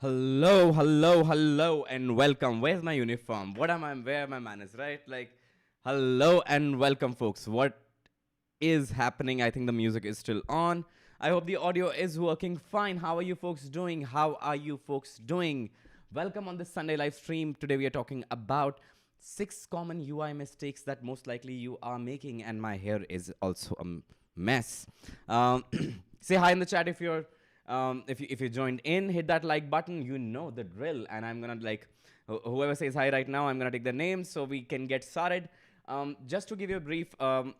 Hello, hello, hello, and welcome. Where's my uniform? What am I? Where are my manners? Right? Like, hello and welcome, folks. What is happening? I think the music is still on. I hope the audio is working fine. How are you folks doing? How are you folks doing? Welcome on this Sunday live stream. Today we are talking about 6 common UI mistakes that most likely you are making, and my hair is also a mess. Say hi in the chat if you joined in. Hit that like button. You know the drill, and I'm gonna whoever says hi right now, I'm gonna take their names so we can get started. Just to give you a brief,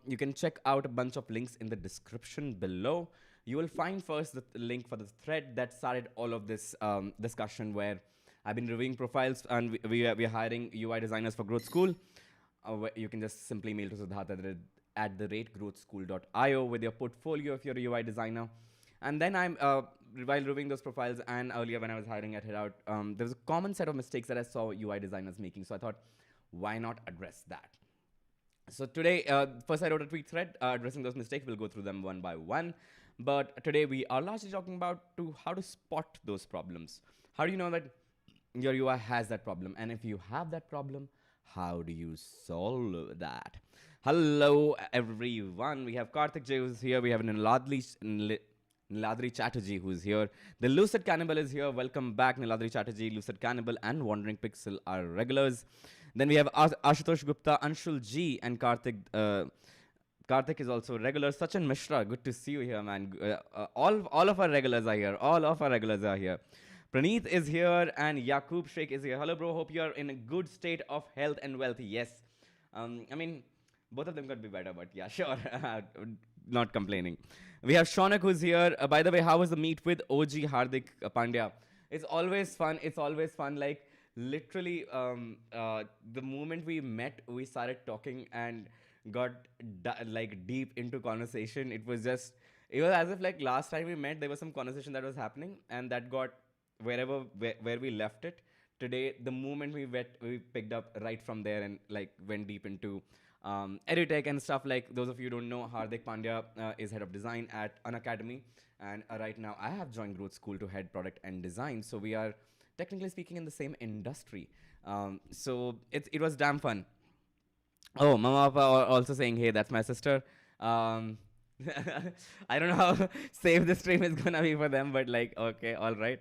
you can check out a bunch of links in the description below. You will find first the link for the thread that started all of this discussion, where I've been reviewing profiles, and we are hiring UI designers for Growth School. You can just simply mail to Siddharth at the rate growthschool.io with your portfolio if you're a UI designer. And then while reviewing those profiles, and earlier when I was hiring at Hidout, there was a common set of mistakes that I saw UI designers making. So I thought, why not address that? So today, first I wrote a tweet thread addressing those mistakes. We'll go through them one by one. But today we are largely talking about how to spot those problems. How do you know that your UI has that problem? And if you have that problem, how do you solve that? Hello, everyone. We have Karthik J who's here. We have Niladri Chatterjee who's here. The Lucid Cannibal is here. Welcome back, Niladri Chatterjee. Lucid Cannibal and Wandering Pixel are regulars. Then we have Ashutosh Gupta, Anshul G, and Karthik. Karthik is also regular. Sachin Mishra, good to see you here, man. All of our regulars are here. All of our regulars are here. Praneeth is here, and Yakub Sheikh is here. Hello, bro. Hope you are in a good state of health and wealth. Yes. I mean, both of them could be better, but yeah, sure. Not complaining. We have Shaunak who's here. By the way, how was the meet with OG Hardik Pandya? It's always fun. It's always fun. Like, literally, the moment we met, we started talking and got deep into conversation. It was as if like last time we met, there was some conversation that was happening, and that got where we left it. Today, the moment we picked up right from there and like went deep into edutech and stuff. Like, those of you who don't know, Hardik Pandya is head of design at Unacademy, and right now I have joined Growth School to head product and design. So we are technically speaking in the same industry. So it was damn fun. Oh, Mama Papa are also saying, hey, that's my sister. I don't know how safe the stream is gonna be for them, but like, okay, all right.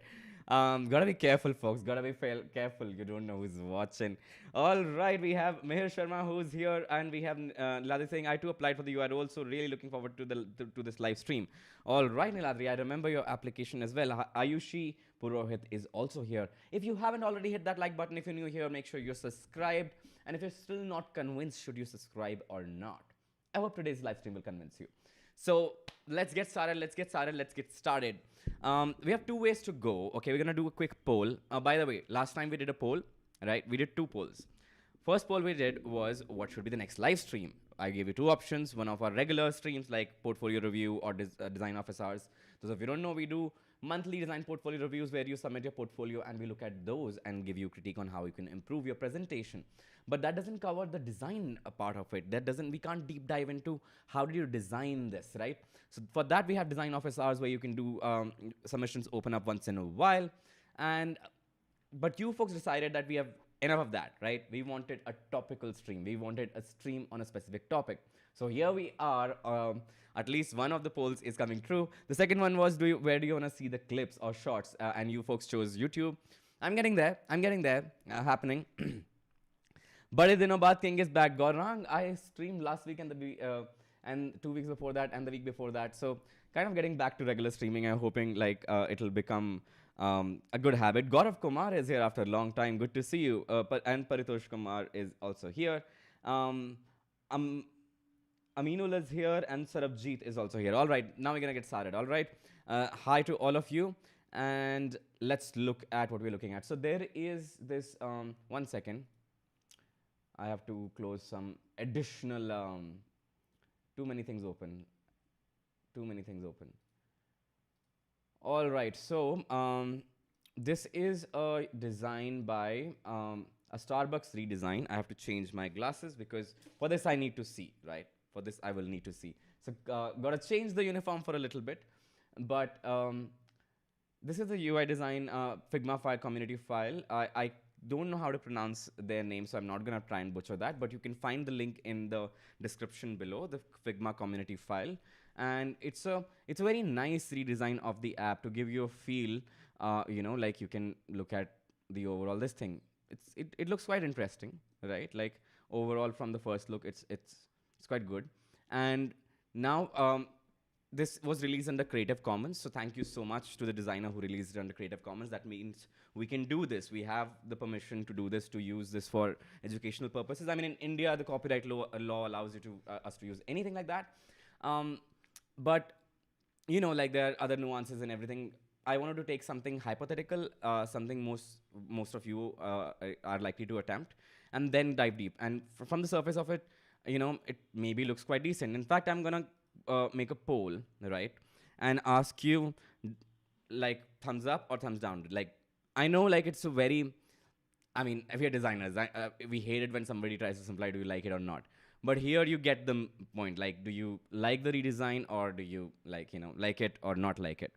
Gotta be careful, folks. Gotta be careful. You don't know who's watching. All right, we have Meher Sharma who's here, and we have Niladri saying, I too applied for the UI role, so really looking forward to this live stream. All right, Niladri, I remember your application as well. Ayushi Purohit is also here. If you haven't already hit that like button, if you're new here, make sure you're subscribed. And if you're still not convinced, should you subscribe or not? I hope today's live stream will convince you. So let's get started. We have 2 ways to go. Okay, we're gonna do a quick poll. By the way, last time we did a poll, right? We did 2 polls. First poll we did was, what should be the next live stream? I gave you 2 options. One of our regular streams like portfolio review or design office hours. Those of you don't know, we do monthly design portfolio reviews where you submit your portfolio and we look at those and give you critique on how you can improve your presentation. But that doesn't cover the design part of it. We can't deep dive into how did you design this, right? So for that, we have design office hours where you can do submissions open up once in a while. But you folks decided that we have enough of that, right? We wanted a topical stream. We wanted a stream on a specific topic. So here we are. At least one of the polls is coming true. The second one was, where do you want to see the clips or shorts? And you folks chose YouTube. I'm getting there. Happening. Bade Dino Baad King is back. Gaurang, I streamed last week and 2 weeks before that and the week before that. So kind of getting back to regular streaming. I'm hoping like it'll become a good habit. Gaurav Kumar is here after a long time. Good to see you. And Paritosh Kumar is also here. Aminul is here and Sarabjeet is also here. All right, now we're gonna get started. All right, hi to all of you, and let's look at what we're looking at. So there is this. 1 second. I have to close some additional. Too many things open. All right, so this is a design by a Starbucks redesign. I have to change my glasses because for this I need to see, right? For this I will need to see. So gotta change the uniform for a little bit, but this is the UI design Figma file, community file. I don't know how to pronounce their name, so I'm not gonna try and butcher that, but you can find the link in the description below, the Figma community file. And it's a very nice redesign of the app to give you a feel, like you can look at the overall this thing. It looks quite interesting, right? Like overall from the first look, it's quite good. And now this was released under Creative Commons, so thank you so much to the designer who released it under Creative Commons. That means we can do this. We have the permission to do this, to use this for educational purposes. I mean, in India, the copyright law allows you to us to use anything like that. But like there are other nuances and everything. I wanted to take something hypothetical, something most of you are likely to attempt, and then dive deep. And from the surface of it, it maybe looks quite decent. In fact, I'm gonna make a poll, right, and ask you, like, thumbs up or thumbs down. Like, I know, like, it's a very, I mean, if you're designers, we hate it when somebody tries to simplify, do you like it or not? But here you get the point. Like, do you like the redesign, or do you like it or not like it?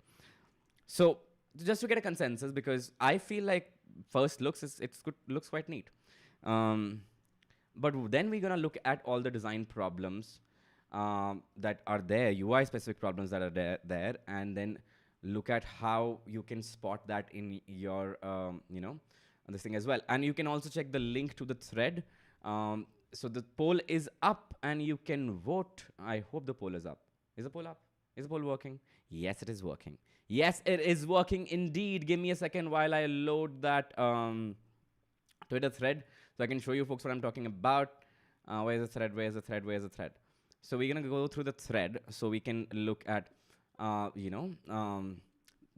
So just to get a consensus, because I feel like first looks looks quite neat. But then we're gonna look at all the design problems that are there, UI specific problems that are there, and then look at how you can spot that in your this thing as well. And you can also check the link to the thread. So the poll is up and you can vote. I hope the poll is up. Is the poll up? Is the poll working? Yes, it is working. Yes, it is working indeed. Give me a second while I load that Twitter thread so I can show you folks what I'm talking about. Where's the thread? Where's the thread? Where's the thread? So we're gonna go through the thread so we can look at,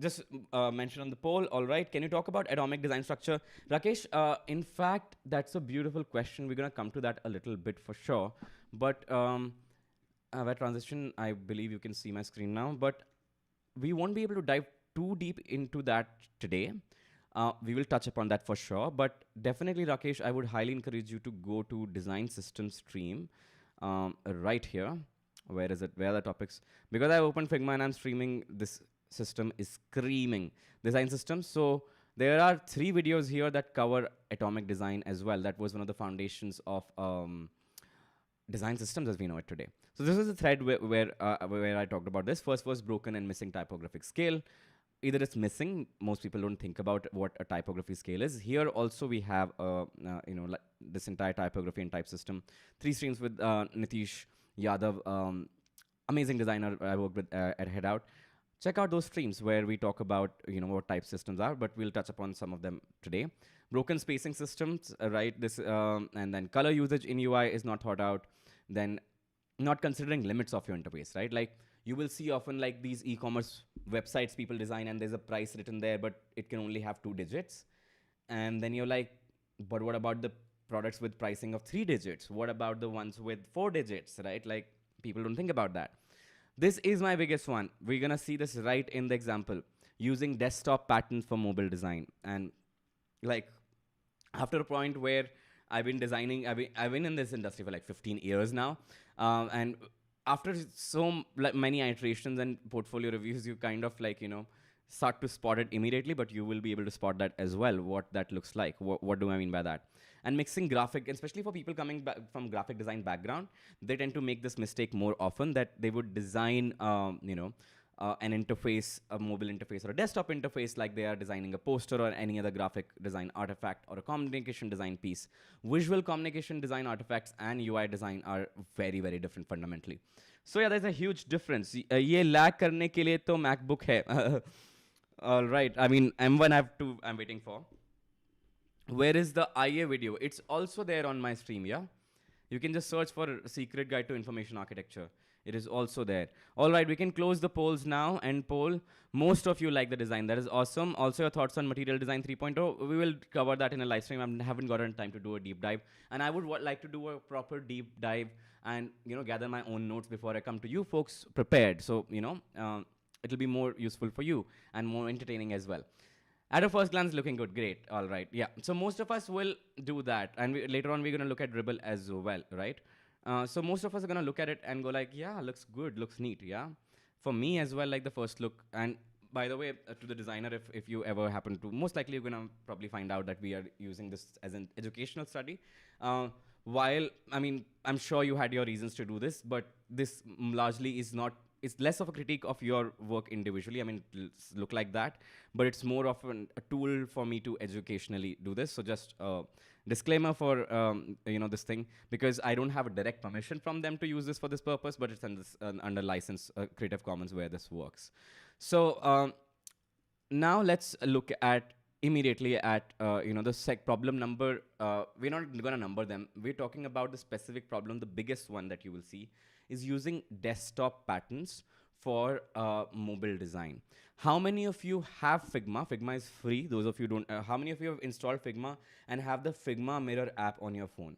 just mention on the poll. All right, can you talk about atomic design structure? Rakesh, in fact, that's a beautiful question. We're gonna come to that a little bit for sure. But where transition, I believe you can see my screen now, but we won't be able to dive too deep into that today. We will touch upon that for sure, but definitely, Rakesh, I would highly encourage you to go to design system stream right here. Where is it? Where are the topics? Because I opened Figma and I'm streaming, this system is screaming design system. So there are 3 videos here that cover atomic design as well. That was one of the foundations of design systems as we know it today. So this is a thread where I talked about this. First was broken and missing typographic scale. Either it's missing, most people don't think about what a typography scale is. Here also we have like this entire typography and type system. 3 streams with Nitish Yadav, amazing designer I worked with at Headout. Check out those streams where we talk about what type systems are, but we'll touch upon some of them today. Broken spacing systems, right? This and then color usage in UI is not thought out. Then not considering limits of your interface, right? Like you will see often like these e-commerce websites people design and there's a price written there, but it can only have 2 digits. And then you're like, but what about the products with pricing of 3 digits? What about the ones with 4 digits, right? Like people don't think about that. This is my biggest one. We're gonna see this right in the example, using desktop patterns for mobile design. And like after a point where I've been designing, I've been in this industry for like 15 years now. And after so many iterations and portfolio reviews, you kind of like, start to spot it immediately, but you will be able to spot that as well, what that looks like. What do I mean by that? And mixing graphic, especially for people coming back from graphic design background, they tend to make this mistake more often, that they would design, an interface, a mobile interface or a desktop interface, like they are designing a poster or any other graphic design artifact or a communication design piece. Visual communication design artifacts and UI design are very, very different fundamentally. So yeah, there's a huge difference. ये lag करने के लिए तो MacBook है. All right. I mean, M1 I'm waiting for. Where is the IA video? It's also there on my stream, yeah? You can just search for Secret Guide to Information Architecture. It is also there. All right, we can close the polls now and poll. Most of you like the design. That is awesome. Also, your thoughts on Material Design 3.0. We will cover that in a live stream. I haven't gotten time to do a deep dive. And I would like to do a proper deep dive and, gather my own notes before I come to you folks prepared. So, it'll be more useful for you and more entertaining as well. At a first glance, looking good. Great. All right. Yeah. So most of us will do that. And later on, we're going to look at Dribbble as well, right? So most of us are going to look at it and go like, yeah, looks good, looks neat, yeah? For me as well, like the first look, and by the way, to the designer, if you ever happen to, most likely you're gonna probably find out that we are using this as an educational study. While, I mean, I'm sure you had your reasons to do this, but this largely is not, it's less of a critique of your work individually. I mean, look like that, but it's more of a tool for me to educationally do this. So just disclaimer for this thing, because I don't have a direct permission from them to use this for this purpose, but it's under license Creative Commons where this works. So now let's look at immediately at the problem number. We're not going to number them. We're talking about the specific problem. The biggest one that you will see is using desktop patterns for mobile design. How many of you have Figma? Figma is free. Those of you don't. How many of you have installed Figma and have the Figma Mirror app on your phone?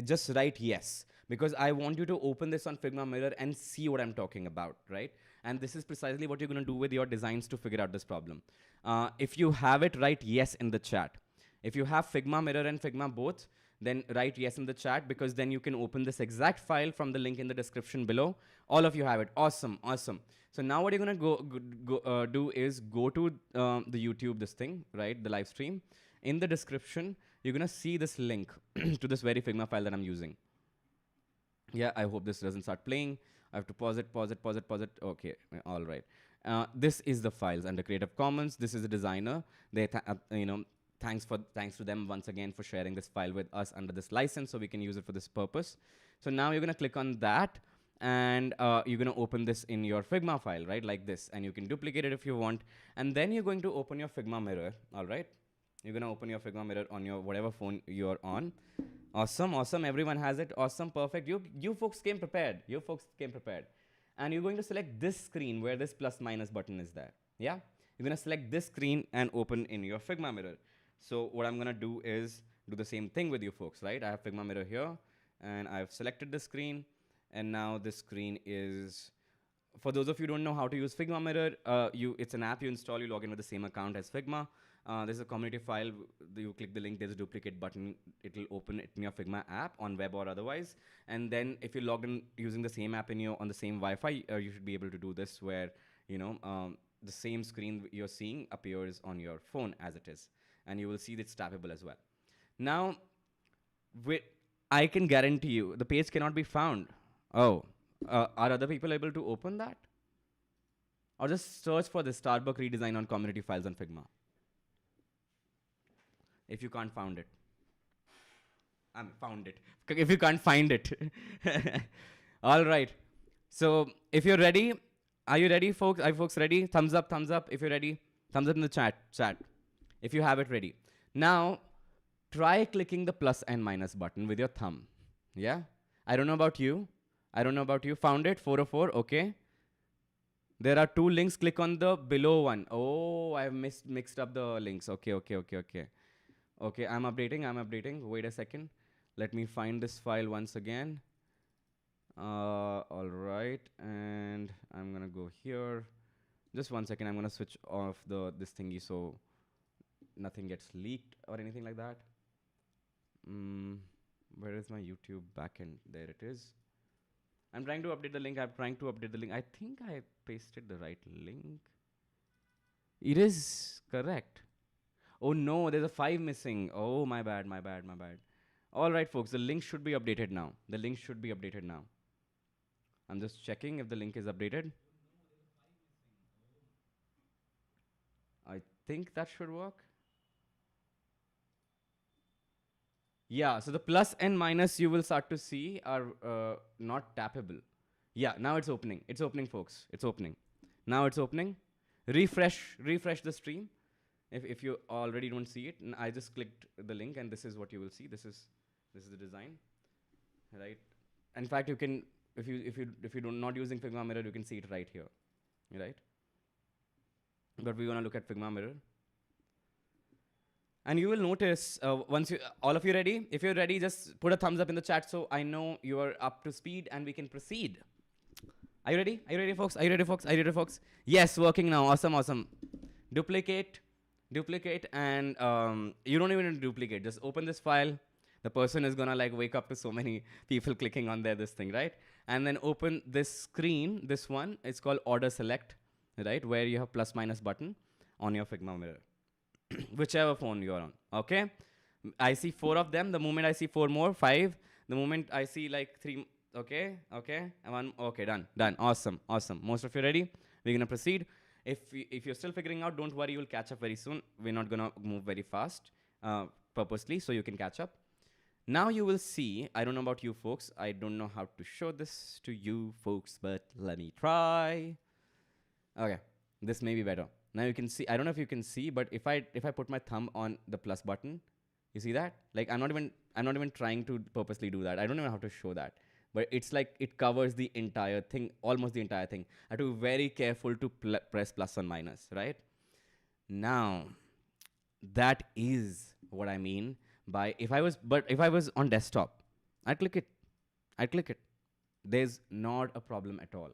Just write yes, because I want you to open this on Figma Mirror and see what I'm talking about, right? And this is precisely what you're going to do with your designs to figure out this problem. If you have it, write yes in the chat. If you have Figma Mirror and Figma both, then write yes in the chat, because then you can open this exact file from the link in the description below. All of you have it. Awesome, awesome. So now what you're going to do is go to the YouTube, this thing, right, the live stream. In the description, you're going to see this link to this very Figma file that I'm using. Yeah, I hope this doesn't start playing. I have to pause it, pause it, pause it, pause it. Okay, all right. This is the files under Creative Commons. This is the designer. They, thanks to them once again for sharing this file with us under this license, so we can use it for this purpose. So now you're gonna click on that, and you're gonna open this in your Figma file, right, like this, and you can duplicate it if you want. And then you're going to open your Figma Mirror, all right? You're gonna open your Figma Mirror on your whatever phone you're on. Awesome, awesome. Everyone has it. Awesome, perfect. You folks came prepared. You folks came prepared. And you're going to select this screen where this plus minus button is there. Yeah? You're going to select this screen and open in your Figma Mirror. So what I'm going to do is do the same thing with you folks, right? I have Figma Mirror here, and I've selected the screen. And now this screen is, for those of you who don't know how to use Figma Mirror, it's an app you install, you log in with the same account as Figma. There's a community file, you click the link, there's a duplicate button, it'll open it in your Figma app on web or otherwise. And then if you log in using the same app on the same Wi-Fi, you should be able to do this where, the same screen you're seeing appears on your phone as it is. And you will see that it's tappable as well. Now, I can guarantee you, the page cannot be found. Oh, are other people able to open that? Or just search for the Starbucks redesign on community files on Figma. If you can't found it. Found it. If you can't find it. All right. So if you're ready, are you ready, folks? Are you folks ready? Thumbs up if you're ready. Thumbs up in the chat. If you have it ready. Now, try clicking the plus and minus button with your thumb. Yeah? I don't know about you. Found it? 404. Okay. There are two links. Click on the below one. Oh, I've mixed up the links. Okay. Okay, I'm updating. Wait a second. Let me find this file once again. All right, and I'm gonna go here. Just one second. I'm gonna switch off this thingy so nothing gets leaked or anything like that. Where is my YouTube backend? There it is. I'm trying to update the link. I think I pasted the right link. It is correct. Oh no, there's a 5 missing. Oh, my bad. All right, folks, the link should be updated now. I'm just checking if the link is updated. I think that should work. Yeah, so the plus and minus you will start to see are not tappable. Yeah, now it's opening. It's opening, folks. Now it's opening. Refresh the stream. If you already don't see it, I just clicked the link, and this is what you will see. This is the design, right? In fact, you can, if you're not using Figma Mirror, you can see it right here, right? But we're gonna look at Figma Mirror, and you will notice all of you ready? If you're ready, just put a thumbs up in the chat so I know you are up to speed and we can proceed. Are you ready, folks? Yes, working now. Awesome. Duplicate, and you don't even need to duplicate. Just open this file. The person is gonna wake up to so many people clicking on this thing, right? And then open this screen, this one. It's called order select. right? Where you have plus minus button on your Figma mirror, whichever phone you're on. Okay, I see 4 of them. The moment I see 4 more, 5. The moment I see like 3, okay, okay, and one, okay, done, done. Awesome, awesome. Most of you ready? We're gonna proceed. If you're still figuring out, don't worry, you'll catch up very soon. We're not gonna move very fast, purposely, so you can catch up. Now you will see, I don't know about you folks, I don't know how to show this to you folks, but let me try. Okay, this may be better. Now you can see, I don't know if you can see, but if I put my thumb on the plus button, you see that? Like I'm not even trying to purposely do that. I don't even know how to show that. But it's like it covers the entire thing, almost the entire thing. I have to be very careful to press plus and minus, right? Now, that is what I mean by if I was on desktop, I'd click it. I'd click it. There's not a problem at all.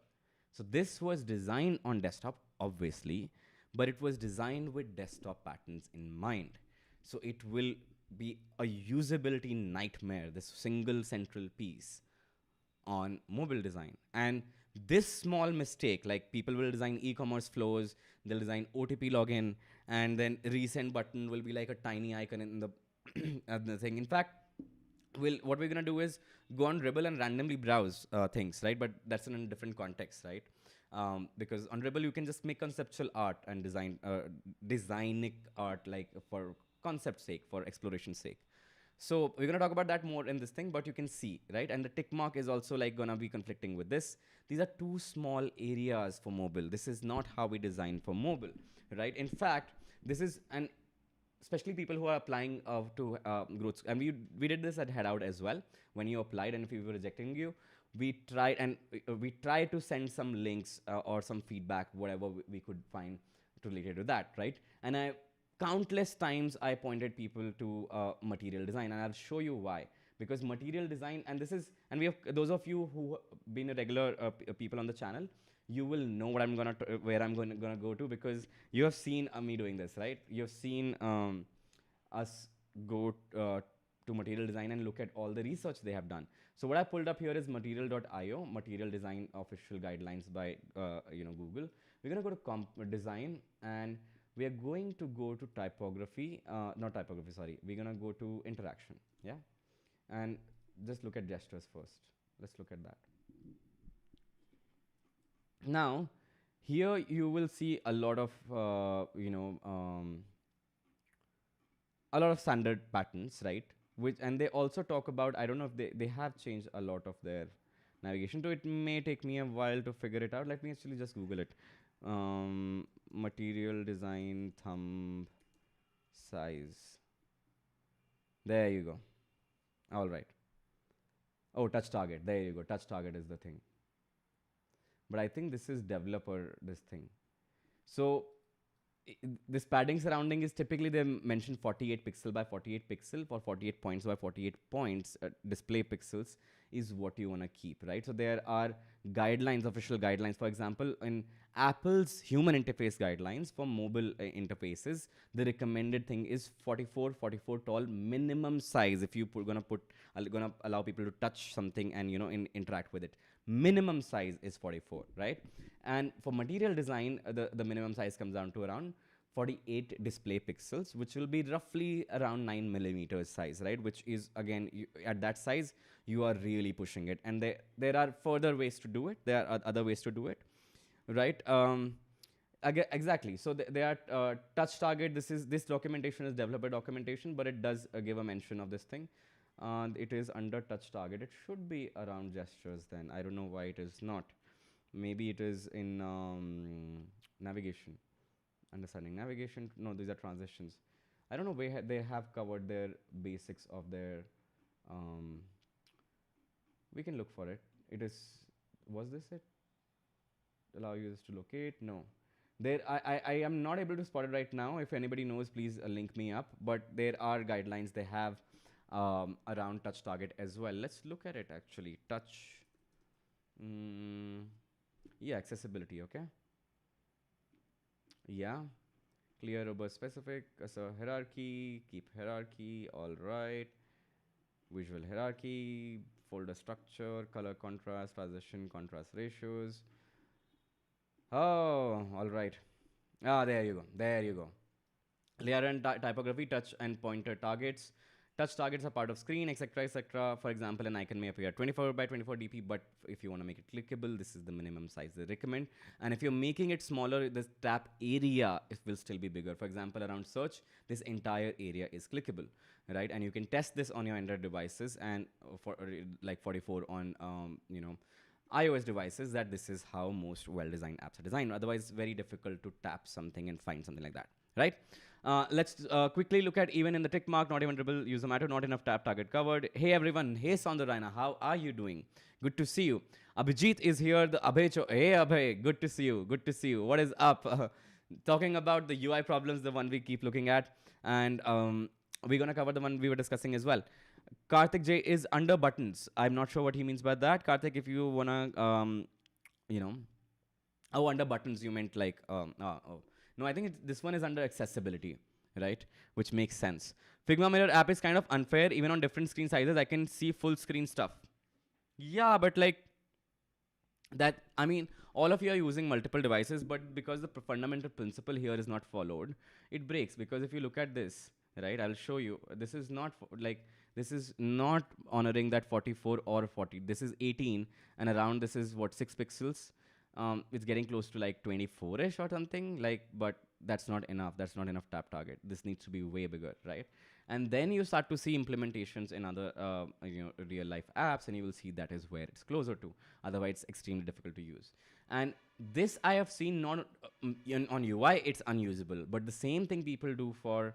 So this was designed on desktop, obviously, but it was designed with desktop patterns in mind. So it will be a usability nightmare, this single central piece on mobile design. And this small mistake, like people will design e-commerce flows, they'll design OTP login, and then resend button will be like a tiny icon in the, the thing. In fact, what we're gonna do is go on Dribbble and randomly browse things, right? But that's in a different context, right? Because on Dribbble you can just make conceptual art and designic art, like for concept sake, for exploration sake. So we're gonna talk about that more in this thing, but you can see, right? And the tick mark is also like gonna be conflicting with this. These are two small areas for mobile. This is not how we design for mobile, right? In fact, this is an especially people who are applying to growth. And we did this at Headout as well. When you applied and if we were rejecting you, we tried to send some links or some feedback, whatever we could find related to that, right? And countless times I pointed people to material design, and I'll show you why. Because material design, and we have those of you who been a regular people on the channel, you will know what where I'm gonna go to, because you have seen me doing this, right? You have seen us go to material design and look at all the research they have done. So what I pulled up here is material.io, material design official guidelines by Google. We're gonna go to design, and we are going to go to typography, not typography, sorry. We're gonna go to interaction, yeah? And just look at gestures first. Let's look at that. Now, here you will see a lot of, a lot of standard patterns, right? And they also talk about, I don't know if they have changed a lot of their navigation. So it may take me a while to figure it out. Let me actually just Google it. Material design thumb size. There you go. All right. Oh, touch target. There you go. Touch target is the thing. But I think this is developer, this thing. So this padding surrounding is typically they mention 48 pixel by 48 pixel for 48 points by 48 points. Display pixels is what you want to keep, right? So there are guidelines, official guidelines. For example, in Apple's human interface guidelines for mobile interfaces, the recommended thing is 44 tall minimum size. If you gonna allow people to touch something and interact with it, minimum size is 44, right? And for material design, the minimum size comes down to around 48 display pixels, which will be roughly around 9 millimeters size, right? Which is, again, at that size, you are really pushing it. And there are further ways to do it. There are other ways to do it, right? Exactly. So they are touch target. This documentation is developer documentation, but it does give a mention of this thing. It is under touch target. It should be around gestures then. I don't know why it is not. Maybe it is in navigation. Understanding navigation. No, these are transitions. I don't know where they have covered their basics of their. We can look for it. Was this it? Allow users to locate? No. I am not able to spot it right now. If anybody knows, please link me up. But there are guidelines they have around touch target as well. Let's look at it actually. Touch. Yeah, accessibility, okay. Yeah. Clear, robust, specific. So hierarchy, keep hierarchy, all right. Visual hierarchy, folder structure, color contrast, transition, contrast ratios. Oh, all right. Ah, there you go. There you go. Layer and typography, touch and pointer targets. Touch targets are part of screen, etc., etc. For example, an icon may appear 24 by 24 dp, but if you want to make it clickable, this is the minimum size they recommend. And if you're making it smaller, the tap area will still be bigger. For example, around search, this entire area is clickable, right? And you can test this on your Android devices and for like 44 on iOS devices, that this is how most well-designed apps are designed. Otherwise, it's very difficult to tap something and find something like that, right? Let's quickly look at even in the tick mark, not even Dribbble, user matter, not enough tap target covered. Hey everyone, hey Saundarayana, how are you doing? Good to see you. Abhijit is here, the Abhay. Hey Abhay, good to see you, good to see you. What is up? Talking about the UI problems, the one we keep looking at, and we're gonna cover the one we were discussing as well. Karthik J is under buttons. I'm not sure what he means by that. Karthik, if you wanna, you know, oh, under buttons, you meant like, oh. No, I think this one is under accessibility, right? Which makes sense. Figma Mirror app is kind of unfair. Even on different screen sizes, I can see full screen stuff. Yeah, but like that, I mean, all of you are using multiple devices, but because the fundamental principle here is not followed, it breaks. Because if you look at this, right, I'll show you. This is not this is not honoring that 44 or 40. This is 18, and around this is what, 6 pixels. It's getting close to like 24ish or something, like, but that's not enough. That's not enough tap target. This needs to be way bigger, right? And then you start to see implementations in other real life apps, and you will see that is where it's closer to. Otherwise, it's extremely difficult to use. And this I have seen not on UI, it's unusable, but the same thing people do for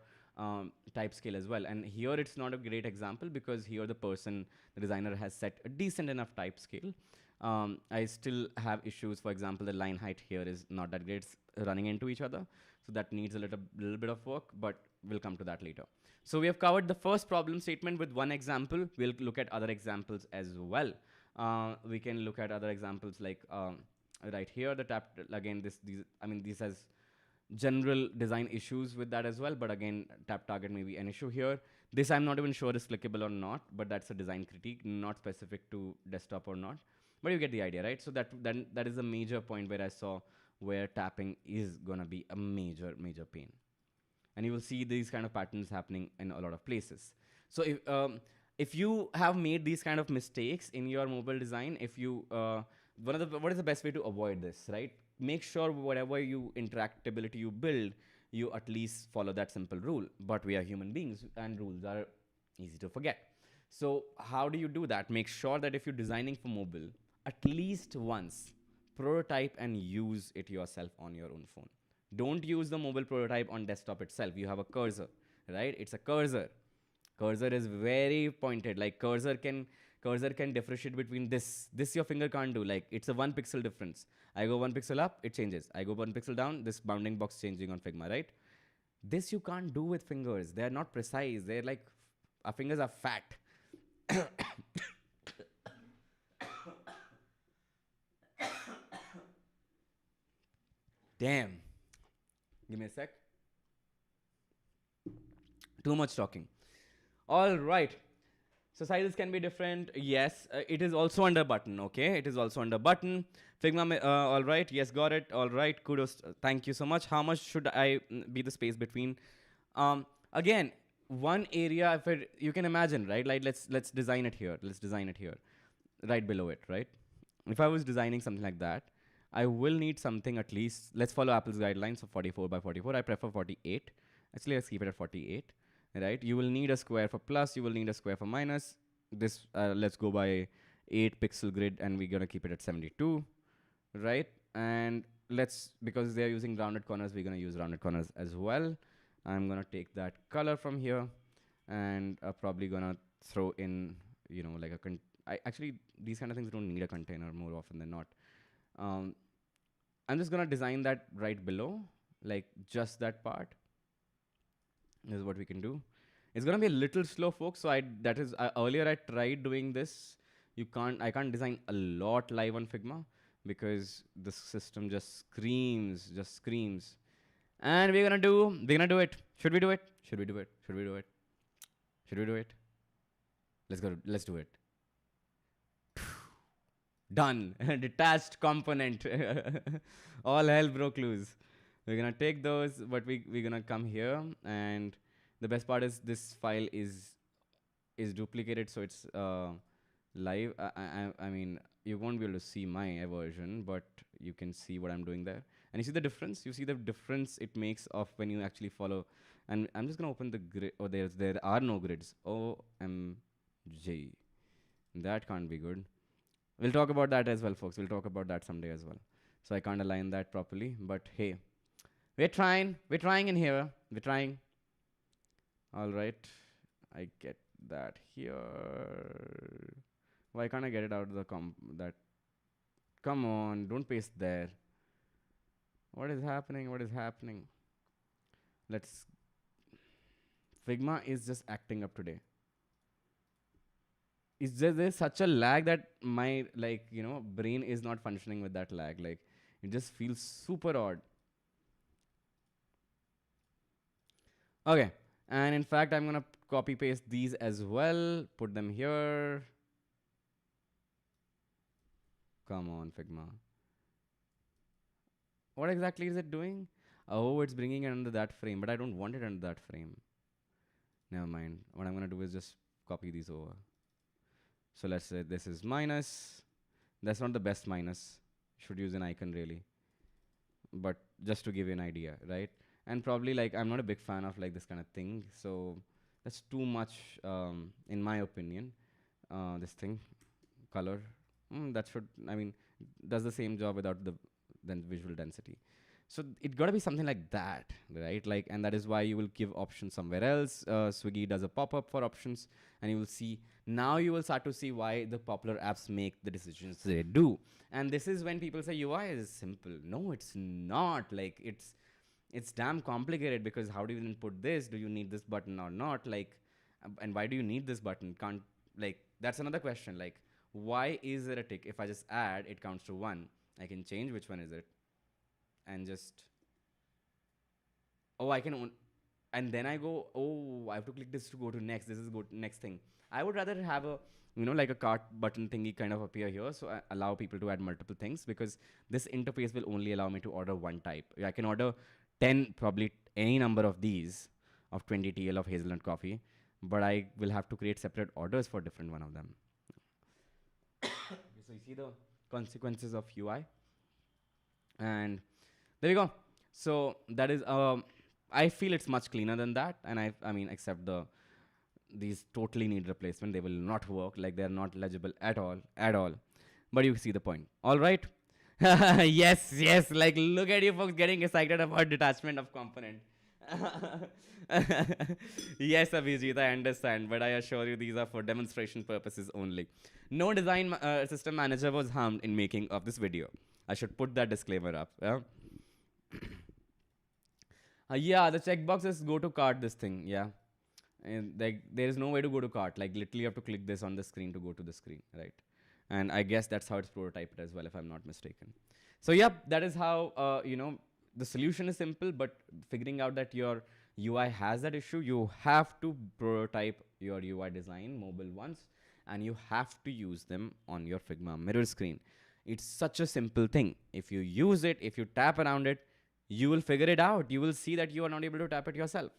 type scale as well. And here it's not a great example because here the designer has set a decent enough type scale. I still have issues. For example, the line height here is not that great. It's running into each other. So that needs a little bit of work, but we'll come to that later. So we have covered the first problem statement with one example. We'll look at other examples as well. We can look at other examples like right here, the tap, again, these has general design issues with that as well, but again, tap target may be an issue here. This I'm not even sure is clickable or not, but that's a design critique, not specific to desktop or not. But you get the idea, right? So that is a major point where I saw where tapping is gonna be a major pain. And you will see these kind of patterns happening in a lot of places. So if you have made these kind of mistakes in your mobile design, what is the best way to avoid this, right? Make sure whatever interactability you build, you at least follow that simple rule. But we are human beings and rules are easy to forget. So how do you do that? Make sure that if you're designing for mobile, at least once prototype and use it yourself on your own phone. Don't use the mobile prototype on desktop itself. You have a cursor, right? It's a cursor. Cursor is very pointed. Like cursor can differentiate between this. This your finger can't do. Like it's a 1 pixel difference. I go 1 pixel up, it changes. I go 1 pixel down, this bounding box changing on Figma, right? This you can't do with fingers. They're not precise. They're like, our fingers are fat. Damn. Give me a sec. Too much talking. All right. So sizes can be different. Yes, it is also under button. Okay, it is also under button. Figma, all right. Yes, got it. All right. Kudos. Thank you so much. How much should I be the space between? Again, one area. You can imagine, right? Like let's design it here. Let's design it here, right below it, right? If I was designing something like that, I will need something at least. Let's follow Apple's guidelines of 44 by 44. I prefer 48. Actually, let's keep it at 48. Right, you will need a square for plus, you will need a square for minus. This, let's go by 8 pixel grid and we're gonna keep it at 72, right? And because they're using rounded corners, we're gonna use rounded corners as well. I'm gonna take that color from here and probably gonna throw in, like actually, these kind of things don't need a container more often than not. I'm just gonna design that right below, like just that part. This is what we can do. It's gonna be a little slow, folks. So earlier I tried doing this. I can't design a lot live on Figma because the system just screams. And we're gonna do it. Should we do it? Should we do it? Should we do it? Should we do it? Let's do it. Done. Detached component. All hell broke loose. We're gonna take those, but we're gonna come here, and the best part is this file is duplicated, so it's live. I mean, you won't be able to see my version, but you can see what I'm doing there. And you see the difference? You see the difference it makes of when you actually follow. And I'm just gonna open the grid. Oh, there are no grids. OMG. That can't be good. We'll talk about that as well, folks. We'll talk about that someday as well. So I can't align that properly, but hey, we're trying. We're trying in here. We're trying. All right. I get that here. Why can't I get it out of the that? Come on, don't paste there. What is happening? What is happening? Let's. Figma is just acting up today. Is there's such a lag that my brain is not functioning with that lag. Like it just feels super odd. Okay, and in fact, I'm gonna copy paste these as well. Put them here. Come on, Figma. What exactly is it doing? Oh, it's bringing it under that frame, but I don't want it under that frame. Never mind. What I'm gonna do is just copy these over. So let's say this is minus. That's not the best minus. Should use an icon really. But just to give you an idea, right? And probably like I'm not a big fan of like this kind of thing. So that's too much in my opinion. This thing, color, that should, I mean, does the same job without the visual density. So it got to be something like that, right? Like, and that is why you will give options somewhere else. Swiggy does a pop-up for options, and you will see, now you will start to see why the popular apps make the decisions they do. And this is when people say UI is simple. No, it's not. Like, it's damn complicated, because how do you even put this? Do you need this button or not? Like, and why do you need this button? Can't, like, that's another question. Like, why is there a tick? If I just add, it counts to 1. I can change which one is it. And just, oh, I can, and then I go, oh, I have to click this to go to next. This is go to next thing. I would rather have a, like a cart button thingy kind of appear here. So I allow people to add multiple things, because this interface will only allow me to order one type. I can order 10, probably any number of these, of 20 TL of hazelnut coffee, but I will have to create separate orders for different one of them. So you see the consequences of UI. And there we go. So that is, I feel it's much cleaner than that. And I mean, except these totally need replacement. They will not work. Like they're not legible at all. But you see the point. All right. Yes. Like look at you folks getting excited about detachment of component. Yes, Abhijit, I understand. But I assure you, these are for demonstration purposes only. No design system manager was harmed in making of this video. I should put that disclaimer up. Yeah, the checkbox is go to cart, this thing. Yeah. And like, there is no way to go to cart. Like, literally, you have to click this on the screen to go to the screen, right? And I guess that's how it's prototyped as well, if I'm not mistaken. So, yeah, that is how, the solution is simple, but figuring out that your UI has that issue, you have to prototype your UI design, mobile ones, and you have to use them on your Figma mirror screen. It's such a simple thing. If you use it, if you tap around it, you will figure it out. You will see that you are not able to tap it yourself.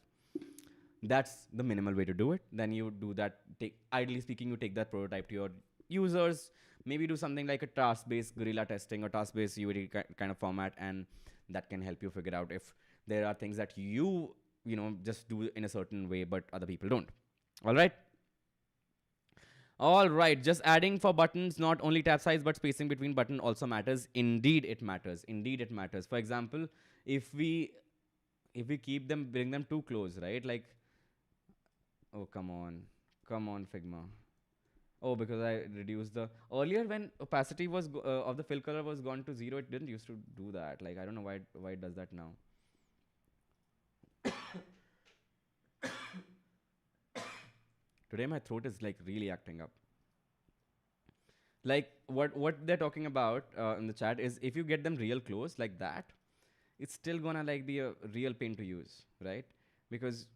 That's the minimal way to do it. Then you do that. Ideally speaking, you take that prototype to your users, maybe do something like a task-based guerrilla testing or task-based UAT kind of format, and that can help you figure out if there are things that you just do in a certain way, but other people don't. All right, just adding for buttons, not only tab size, but spacing between button also matters. Indeed, it matters. For example, if we keep them, bring them too close, right? Like, oh, come on, Figma. Oh, because I reduced the, earlier when opacity was, of the fill color was gone to 0, it didn't used to do that. Like, I don't know why it does that now. Today my throat is like really acting up. Like what they're talking about in the chat is, if you get them real close like that, it's still gonna like be a real pain to use, right? Because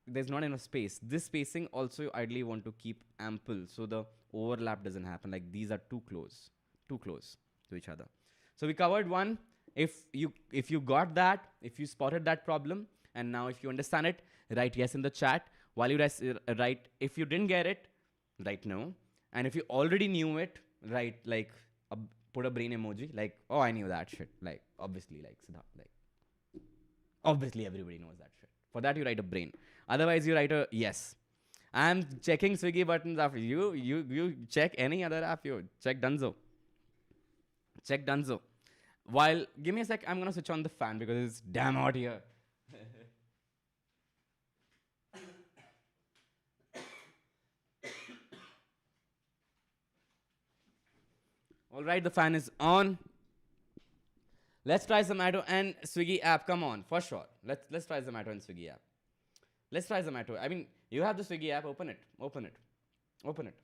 there's not enough space. This spacing also you ideally want to keep ample, so the overlap doesn't happen. Like these are too close too close to each other. So we covered one. If you got that, if you spotted that problem, and now if you understand it, write yes in the chat. While you write, if you didn't get it, write no. And if you already knew it, write like put a brain emoji, like, oh, I knew that shit. Like, obviously, like Siddharth, like obviously everybody knows that shit. For that you write a brain. Otherwise you write a yes. I'm checking Swiggy buttons after you check any other app. You check Dunzo. Check Dunzo. While give me a sec, I'm gonna switch on the fan because it's damn hot here. All right, the fan is on. Let's try Zomato and Swiggy app. Come on, for sure. Let's try Zomato and Swiggy app. Let's try Zomato. I mean, you have the Swiggy app. Open it. Open it. Open it.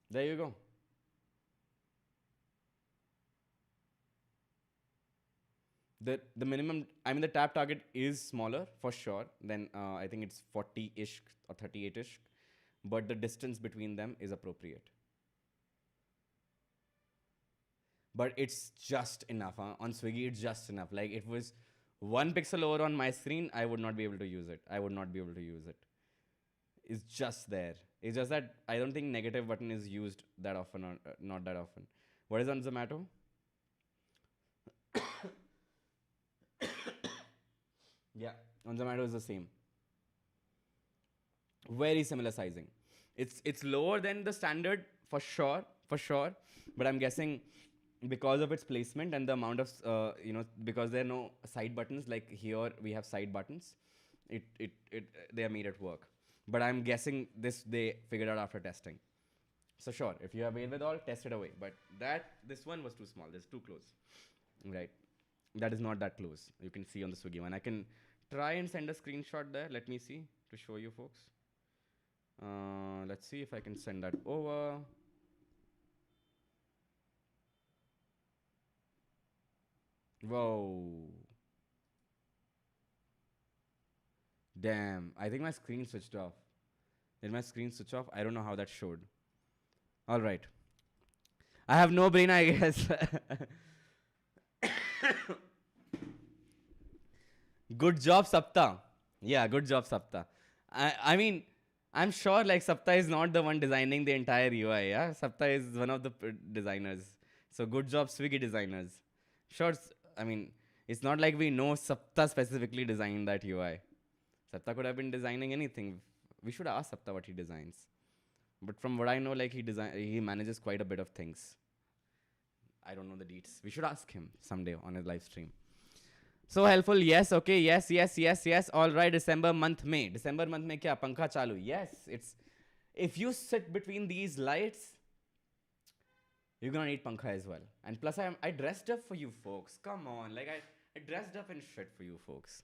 There you go. The minimum, I mean, the tap target is smaller for sure. Then I think it's 40-ish or 38-ish. But the distance between them is appropriate. But it's just enough. Huh? On Swiggy, it's just enough. Like, it was 1 pixel over on my screen, I would not be able to use it. I would not be able to use it. It's just there. It's just that I don't think negative button is used that often, or not that often. What is on Zomato? Yeah, on Zomato is the same. Very similar sizing. It's lower than the standard for sure, But I'm guessing because of its placement and the amount of because there are no side buttons, like here we have side buttons, they are made at work. But I'm guessing they figured out after testing. So sure, if you have wherewithal, test it away. But this one was too small. This is too close, right? That is not that close. You can see on the Swiggy one. I can try and send a screenshot there. Let me see to show you folks. Let's see if I can send that over. Whoa. Damn. I think my screen switched off. Did my screen switch off? I don't know how that showed. All right. I have no brain, I guess. Good job, Sapta. Yeah, good job, Sapta. I mean, I'm sure like Sapta is not the one designing the entire UI. Yeah, Sapta is one of the designers. So good job, Swiggy designers. Sure. I mean, it's not like we know Sapta specifically designed that UI. Sapta could have been designing anything. We should ask Sapta what he designs. But from what I know, like he manages quite a bit of things. I don't know the deets. We should ask him someday on his live stream. So helpful. Yes. Okay. Yes. All right. December month May. December month May kya? Pankha chalu. Yes. It's if you sit between these lights, you're gonna need pankha as well. And plus, I dressed up for you folks. Come on, like I dressed up in shit for you folks.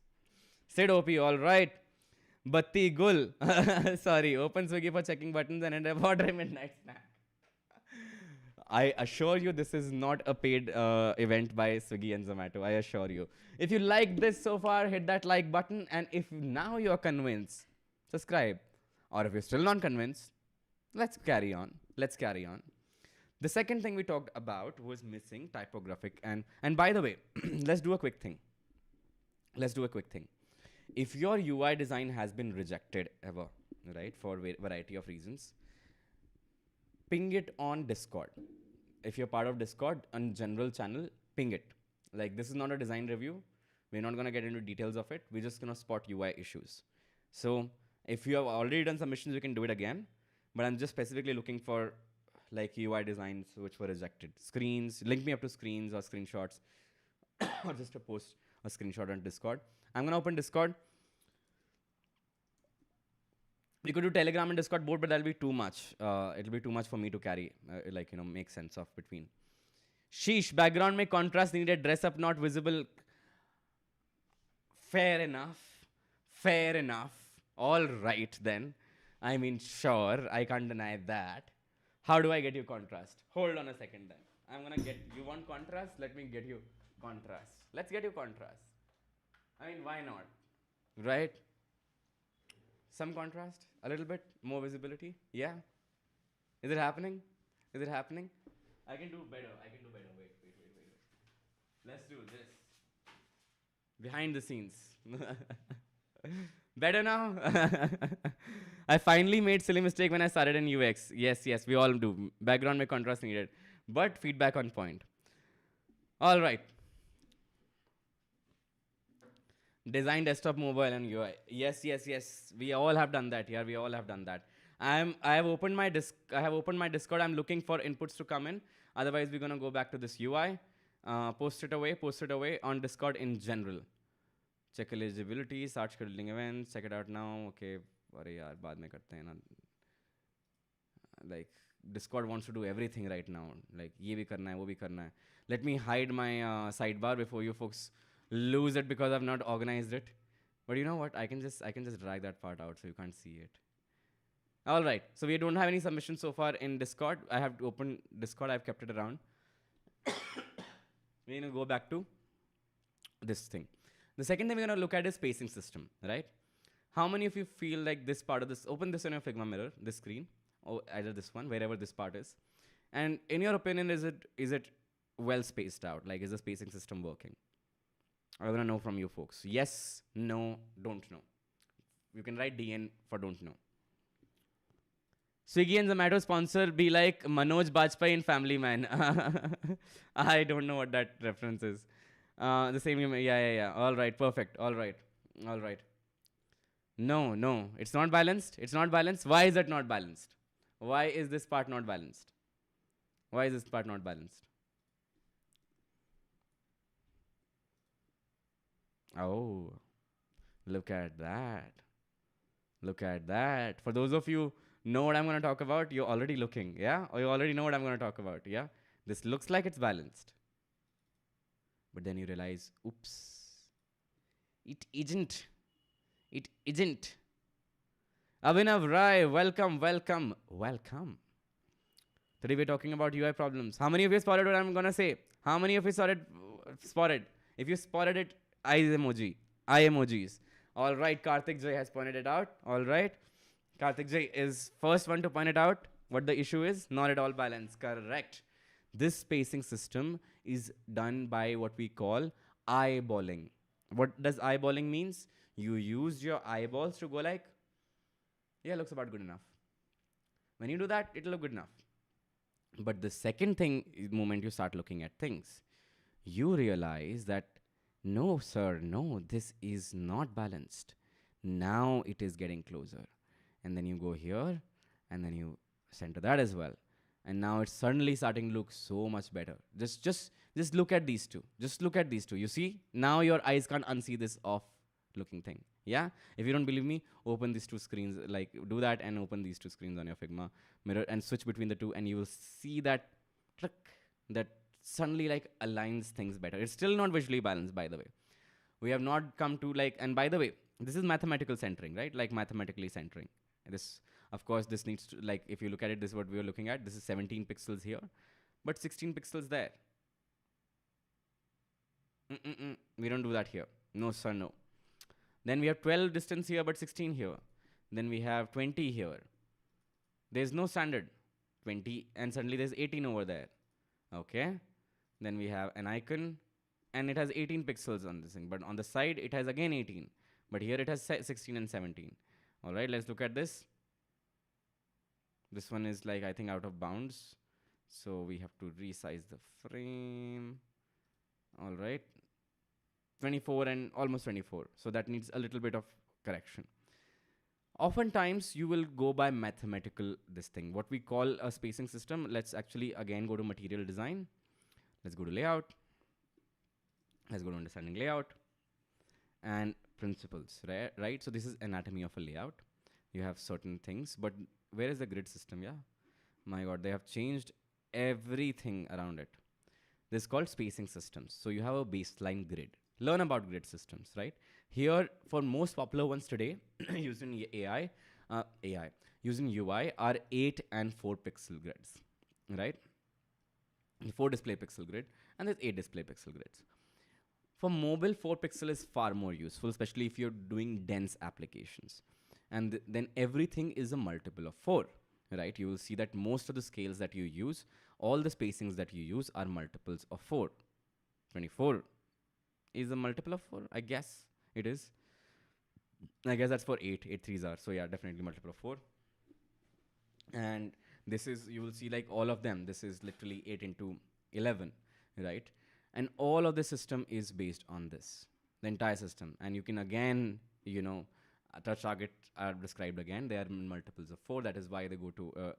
Sid OP. All right. Batti Gul. Sorry. Open Swiggy for checking buttons and end up ordering midnight snack. I assure you this is not a paid event by Swiggy and Zomato. I assure you. If you liked this so far, hit that like button. And if now you're convinced, subscribe. Or if you're still not convinced, let's carry on. The second thing we talked about was missing typographic. And by the way, let's do a quick thing. If your UI design has been rejected ever, right, for variety of reasons, ping it on Discord. If you're part of Discord, on general channel, ping it. Like, this is not a design review. We're not going to get into details of it. We're just going to spot UI issues. So if you have already done submissions, you can do it again. But I'm just specifically looking for like UI designs which were rejected. Screens, link me up to screens or screenshots or just to post a screenshot on Discord. I'm going to open Discord. We could do Telegram and Discord both, but that'll be too much. It'll be too much for me to carry, make sense of between. Sheesh, background may contrast needed, dress up not visible. Fair enough. All right then. I mean, sure, I can't deny that. How do I get you contrast? Hold on a second then. I'm gonna get, you want contrast? Let me get you contrast. Let's get you contrast. I mean, why not? Right? Some contrast, a little bit more visibility. Yeah. Is it happening? Is it happening? I can do better. I can do better. Wait. Let's do this. Behind the scenes. Better now? I finally made silly mistake when I started in UX. Yes, we all do. Background may contrast needed. But feedback on point. All right. Design desktop, mobile, and UI. Yes. We all have done that. Yeah, we all have done that. I have opened my Discord. I'm looking for inputs to come in. Otherwise, we're gonna go back to this UI. Post it away on Discord in general. Check eligibility, start scheduling events, check it out now. Okay, अरे यार बाद में करते हैं ना. Like Discord wants to do everything right now. Like ये भी करना है, वो भी करना है. Let me hide my sidebar before you folks lose it because I've not organized it. But you know what? I can just drag that part out so you can't see it. All right. So we don't have any submissions so far in Discord. I have to open Discord. I've kept it around. We're gonna go back to this thing. The second thing we're gonna look at is spacing system, right? How many of you feel like this part of this? Open this in your Figma mirror, this screen, or either this one, wherever this part is. And in your opinion, is it well spaced out? Like, is the spacing system working? I wanna know from you folks. Yes, no, don't know. You can write DN for don't know. Swiggy and Zomato sponsor be like Manoj Bajpayee in Family Man. I don't know what that reference is. The same, yeah. All right, perfect. All right. No, it's not balanced. Why is it not balanced? Why is this part not balanced? Oh, look at that. For those of you know what I'm going to talk about, you're already looking, yeah? Or you already know what I'm going to talk about, yeah? This looks like it's balanced. But then you realize, oops, it isn't. Abhinav Rai, welcome. Today we're talking about UI problems. How many of you spotted what I'm going to say? How many of you spotted? If you spotted it, eye emojis. All right, Karthik J has pointed it out. All right. Karthik J is first one to point it out. What the issue is? Not at all balanced. Correct. This spacing system is done by what we call eyeballing. What does eyeballing means? You use your eyeballs to go like, yeah, looks about good enough. When you do that, it'll look good enough. But the second thing, the moment you start looking at things, you realize that no, sir, no, this is not balanced. Now it is getting closer. And then you go here, and then you center that as well. And now it's suddenly starting to look so much better. Just look at these two. You see? Now your eyes can't unsee this off-looking thing. Yeah? If you don't believe me, open these two screens. Like, do that and open these two screens on your Figma mirror and switch between the two, and you will see that trick that suddenly like aligns things better. It's still not visually balanced, by the way. We have not come to like, and by the way, this is mathematical centering, right? Like mathematically centering. This, of course, this needs to, like, if you look at it, this is what we are looking at. This is 17 pixels here, but 16 pixels there. We don't do that here. No, sir, no. Then we have 12 distance here, but 16 here. Then we have 20 here. There's no standard 20, and suddenly there's 18 over there. Okay. Then we have an icon, and it has 18 pixels on this thing, but on the side it has again 18, but here it has 16 and 17. All right, let's look at this. This one is like, I think, out of bounds, so we have to resize the frame. All right, 24 and almost 24, so that needs a little bit of correction. Oftentimes you will go by mathematical this thing, what we call a spacing system. Let's actually again go to material design. Let's go to layout. Let's go to understanding layout and principles, right? So this is anatomy of a layout. You have certain things, but where is the grid system? Yeah, my God, they have changed everything around it. This is called spacing systems. So you have a baseline grid. Learn about grid systems, right? Here, for most popular ones today, using using UI, are 8 and 4 pixel grids, right? 4 display pixel grid, and there's 8 display pixel grids. For mobile, 4 pixel is far more useful, especially if you're doing dense applications. and then everything is a multiple of 4, right? You will see that most of the scales that you use, all the spacings that you use are multiples of 4. 24 is a multiple of 4, I guess it is. I guess that's for 8. 8 threes are. So yeah, definitely multiple of 4. And this is, you will see like all of them. This is literally 8 into 11, right? And all of the system is based on this, the entire system. And you can again, touch target are described again. They are multiples of 4. That is why they go to,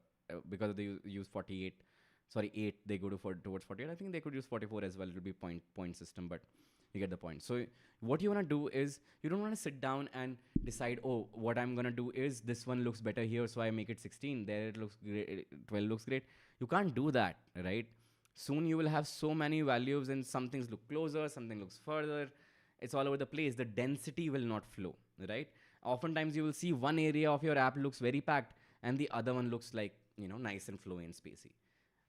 because they use 8, they go to towards 48. I think they could use 44 as well. It will be point system, but you get the point. So what you want to do is, you don't want to sit down and decide, oh, what I'm going to do is this one looks better here, so I make it 16. There it looks great, 12 looks great. You can't do that, right? Soon you will have so many values and some things look closer, something looks further. It's all over the place. The density will not flow, right? Oftentimes you will see one area of your app looks very packed and the other one looks like, nice and flowy and spacey.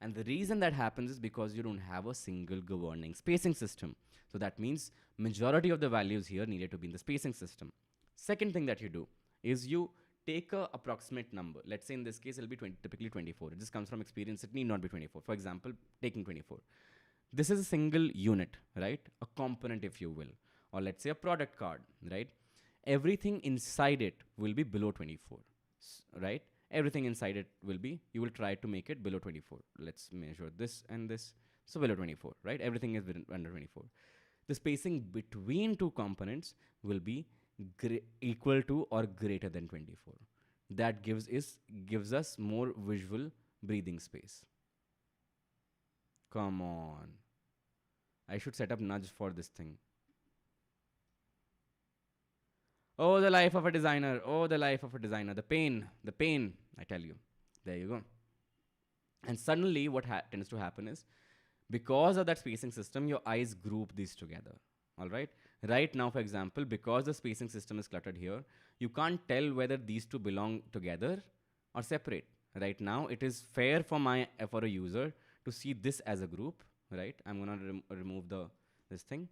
And the reason that happens is because you don't have a single governing spacing system. So that means majority of the values here needed to be in the spacing system. Second thing that you do is you take a approximate number. Let's say in this case, it'll be typically 24. It just comes from experience. It need not be 24. For example, taking 24. This is a single unit, right? A component, if you will. Or let's say a product card, right? Everything inside it will be below 24, right? Everything inside it will be, you will try to make it below 24. Let's measure this and this. So below 24, right? Everything is under 24. The spacing between two components will be equal to or greater than 24. That gives us more visual breathing space. Come on. I should set up nudge for this thing. Oh, the life of a designer. Oh, the life of a designer. The pain, I tell you. There you go. And suddenly what tends to happen is, because of that spacing system, your eyes group these together. All right. Right now, for example, because the spacing system is cluttered here, you can't tell whether these two belong together or separate. Right now, it is fair for a user to see this as a group. Right. I'm going to remove this thing.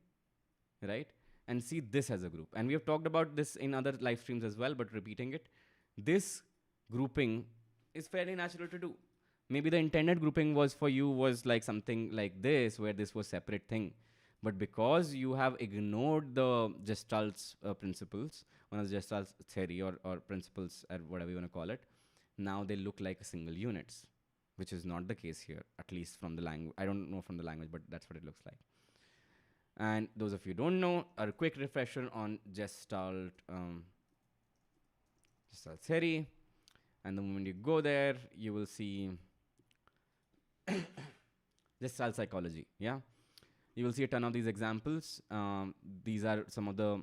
Right. And see this as a group. And we have talked about this in other live streams as well, but repeating it, this grouping is fairly natural to do. Maybe the intended grouping was for you was like something like this, where this was separate thing. But because you have ignored the Gestalt's principles, one of the Gestalt's theory or principles, or whatever you want to call it, now they look like a single units, which is not the case here, at least from the language. I don't know from the language, but that's what it looks like. And those of you who don't know, a quick refresher on Gestalt theory. And the moment you go there, you will see Gestalt psychology. Yeah, you will see a ton of these examples. These are some of the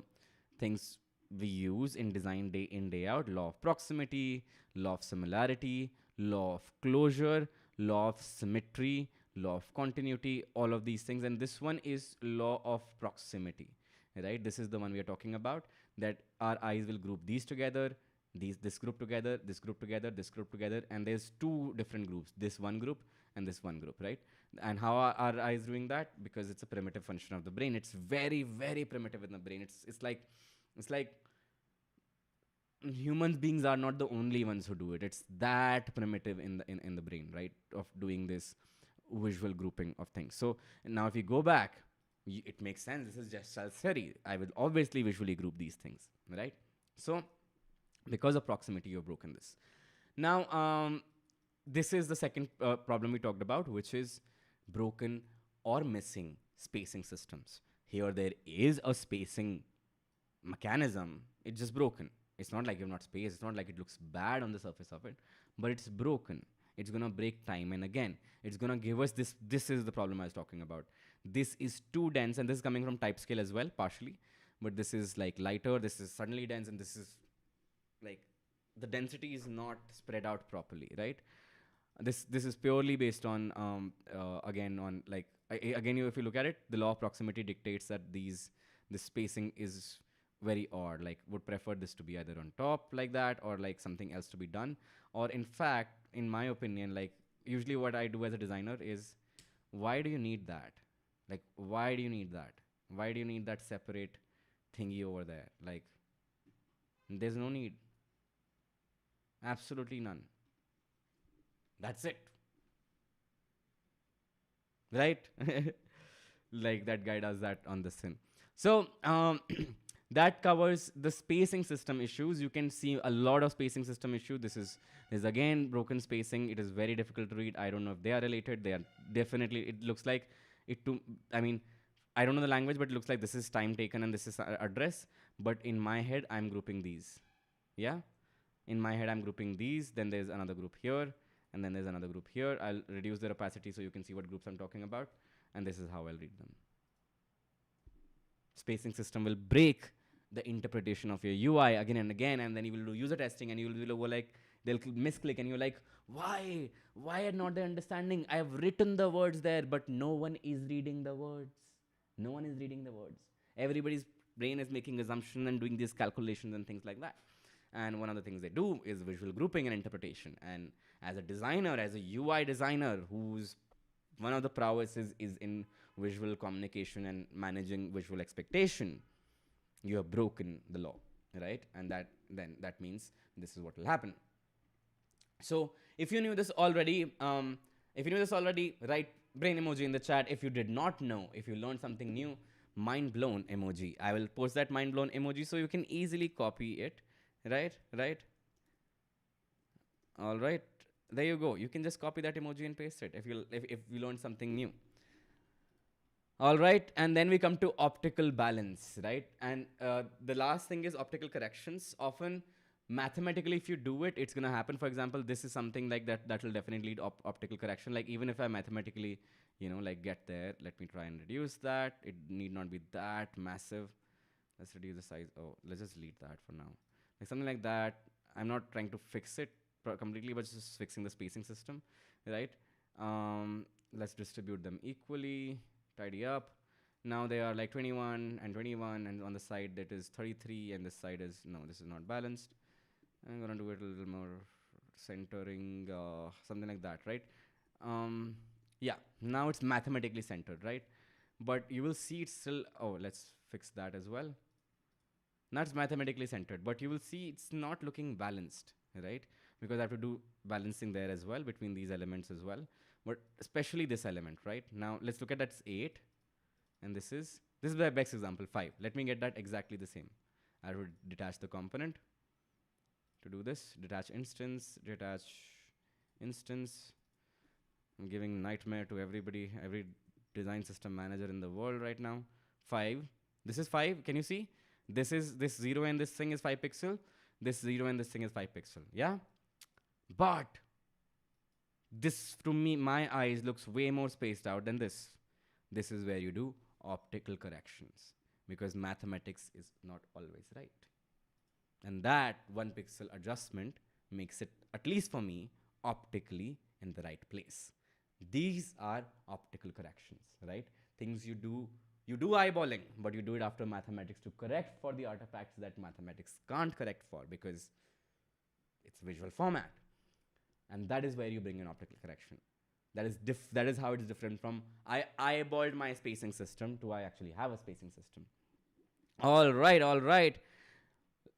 things we use in design day in, day out. Law of proximity, law of similarity, law of closure, law of symmetry, law of continuity, all of these things. And this one is law of proximity, right? This is the one we are talking about, that our eyes will group these together, this group together, this group together, this group together, and there's two different groups, this one group and this one group, right? And how are our eyes doing that? Because it's a primitive function of the brain. It's very, very primitive in the brain. It's like human beings are not the only ones who do it. It's that primitive in the brain, right? Of doing this visual grouping of things. So now if you go back, it makes sense. This is Gestalt theory. I will obviously visually group these things, right? So because of proximity, you've broken this. Now, this is the second problem we talked about, which is broken or missing spacing systems. Here there is a spacing mechanism. It's just broken. It's not like you've not spaced. It's not like it looks bad on the surface of it, but it's broken. It's going to break time and again. It's going to give us this. This is the problem I was talking about. This is too dense, and this is coming from type scale as well, partially. But this is like lighter. This is suddenly dense, and this is like the density is not spread out properly, right? This is purely based on, again, on like, again, if you look at it, the law of proximity dictates that this spacing is very odd, like would prefer this to be either on top like that or like something else to be done. Or in fact, in my opinion, like usually what I do as a designer is, why do you need that? Like, why do you need that? Why do you need that separate thingy over there? Like, there's no need. Absolutely none. That's it. Right? Like that guy does that on the sim. So that covers the spacing system issues. You can see a lot of spacing system issue. This is again broken spacing. It is very difficult to read. I don't know if they are related. They are definitely. It looks like it to. I mean, I don't know the language, but it looks like this is time taken and this is address. But in my head, I'm grouping these. Yeah. In my head, I'm grouping these. Then there's another group here, and then there's another group here. I'll reduce their opacity so you can see what groups I'm talking about, and this is how I'll read them. Spacing system will break the interpretation of your UI again and again, and then you will do user testing, and you will go like, they'll misclick, and you're like, why are not they understanding? I have written the words there, but no one is reading the words. No one is reading the words. Everybody's brain is making assumptions and doing these calculations and things like that. And one of the things they do is visual grouping and interpretation. And as a designer, as a UI designer, who's one of the prowesses is in visual communication and managing visual expectation, you have broken the law, right? And that means this is what will happen. So if you knew this already, write brain emoji in the chat. If you did not know, if you learned something new, mind blown emoji. I will post that mind blown emoji so you can easily copy it. Right. All right. There you go. You can just copy that emoji and paste it if you learned something new. All right, and then we come to optical balance, right? And the last thing is optical corrections. Often, mathematically, if you do it, it's gonna happen. For example, this is something like that will definitely lead optical correction. Like even if I mathematically, like get there, let me try and reduce that. It need not be that massive. Let's reduce the size. Oh, let's just delete that for now. Like something like that. I'm not trying to fix it completely, but just fixing the spacing system, right? Let's distribute them equally, tidy up. Now they are like 21 and 21, and on the side that is 33, and this side is, no, this is not balanced. I'm gonna do it a little more centering, something like that, right? Yeah, now it's mathematically centered, right? But you will see it's still, oh, let's fix that as well. Now it's mathematically centered, but you will see it's not looking balanced, right? Because I have to do balancing there as well between these elements as well, but especially this element, right? Now let's look at that's 8, and this is the best example, 5. Let me get that exactly the same. I would detach the component to do this. Detach instance. I'm giving nightmare to everybody, every design system manager in the world right now. 5. This is 5. Can you see? This 0 and this thing is 5 pixel. This 0 and this thing is 5 pixel. Yeah? But this, to me, my eyes looks way more spaced out than this. This is where you do optical corrections, because mathematics is not always right. And that 1 pixel adjustment makes it, at least for me, optically in the right place. These are optical corrections, right? Things you do eyeballing, but you do it after mathematics to correct for the artifacts that mathematics can't correct for, because it's visual format. And that is where you bring in optical correction. That is how it's different from I eyeballed my spacing system to I actually have a spacing system. All right.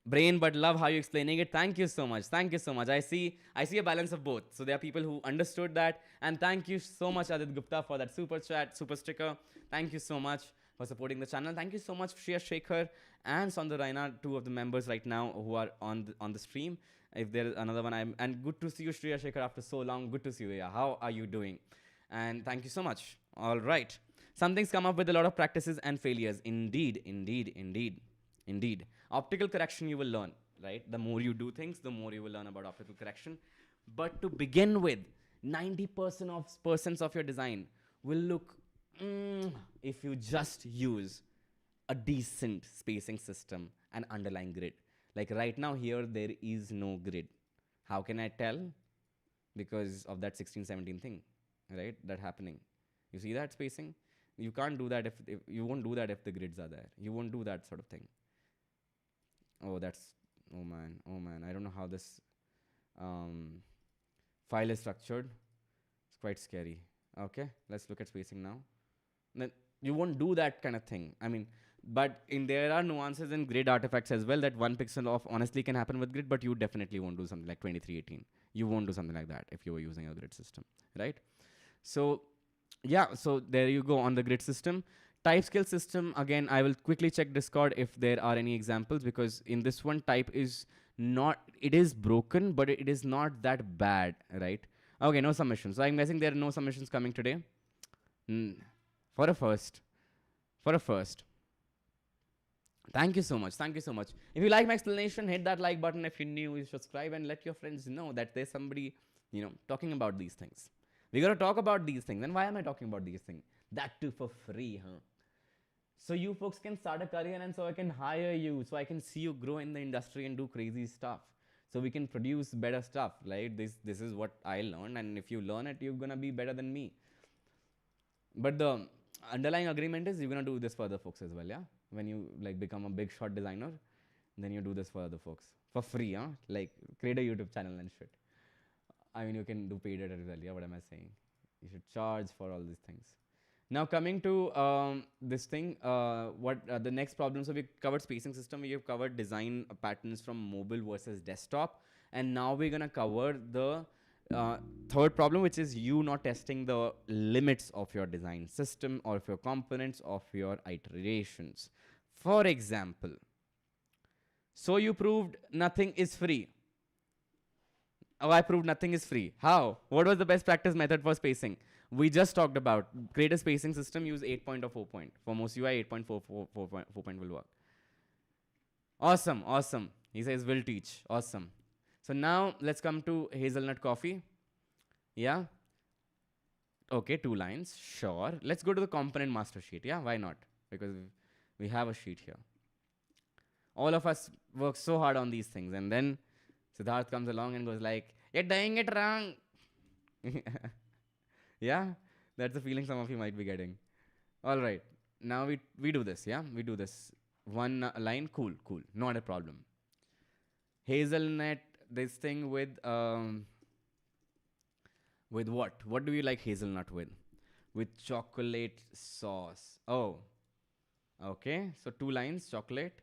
Brain, but love how you're explaining it. Thank you so much. I see a balance of both. So there are people who understood that. And thank you so much, Adit Gupta, for that super chat, super sticker. Thank you so much for supporting the channel. Thank you so much, Shreya Shekhar and Sandar Raina, 2 of the members right now who are on the stream. If there is another one, and good to see you, Shreya Shekhar, after so long. Good to see you. Yeah. How are you doing? And thank you so much. All right. Something's come up with a lot of practices and failures. Indeed. Optical correction you will learn, right? The more you do things, the more you will learn about optical correction. But to begin with, 90% of your design will look if you just use a decent spacing system and underlying grid. Like right now here, there is no grid. How can I tell? Because of that 16-17 thing, right? That happening. You see that spacing? You can't do that if you won't do that if the grids are there. You won't do that sort of thing. Oh man. I don't know how this file is structured. It's quite scary. Okay, let's look at spacing now. Then you won't do that kind of thing. I mean, But there are nuances in grid artifacts as well, that 1 pixel off honestly can happen with grid, but you definitely won't do something like 2318. You won't do something like that if you were using a grid system, right? So yeah, so there you go on the grid system. Type scale system, again, I will quickly check Discord if there are any examples, because in this one, type is not, it is broken, but it is not that bad, right? Okay, no submissions. So I'm guessing there are no submissions coming today. For a first. For a first. Thank you so much. Thank you so much. If you like my explanation, hit that like button. If you're new, you subscribe and let your friends know that there's somebody, talking about these things. We gotta talk about these things. And why am I talking about these things? That too for free, huh? So you folks can start a career, and so I can hire you, so I can see you grow in the industry and do crazy stuff. So we can produce better stuff, right? This is what I learned, and if you learn it, you're gonna be better than me. But the underlying agreement is you're gonna do this for other folks as well, yeah? When you like become a big shot designer, then you do this for other folks for free, huh? Like create a YouTube channel and shit. I mean, you can do paid as well, yeah? What am I saying? You should charge for all these things. Now coming to this thing, what the next problem? So we covered spacing system. We have covered design patterns from mobile versus desktop, and now we're gonna cover the third problem, which is you not testing the limits of your design system or of your components of your iterations. For example, so you proved nothing is free. Oh, I proved nothing is free. How? What was the best practice method for spacing? We just talked about create a spacing system, use 8 point or 4 point. For most UI, 8.4 4 point will work. Awesome, awesome. He says will teach. Awesome. So now let's come to hazelnut coffee. Yeah. Okay, 2 lines. Sure. Let's go to the component master sheet. Yeah, why not? Because we have a sheet here. All of us work so hard on these things, and then Siddharth comes along and goes like, "You're doing it wrong." Yeah, that's the feeling some of you might be getting. All right, now we do this. Yeah, we do this. One line, cool, not a problem. Hazelnut, this thing with what? What do you like hazelnut with? With chocolate sauce. Oh, okay. So 2 lines, chocolate,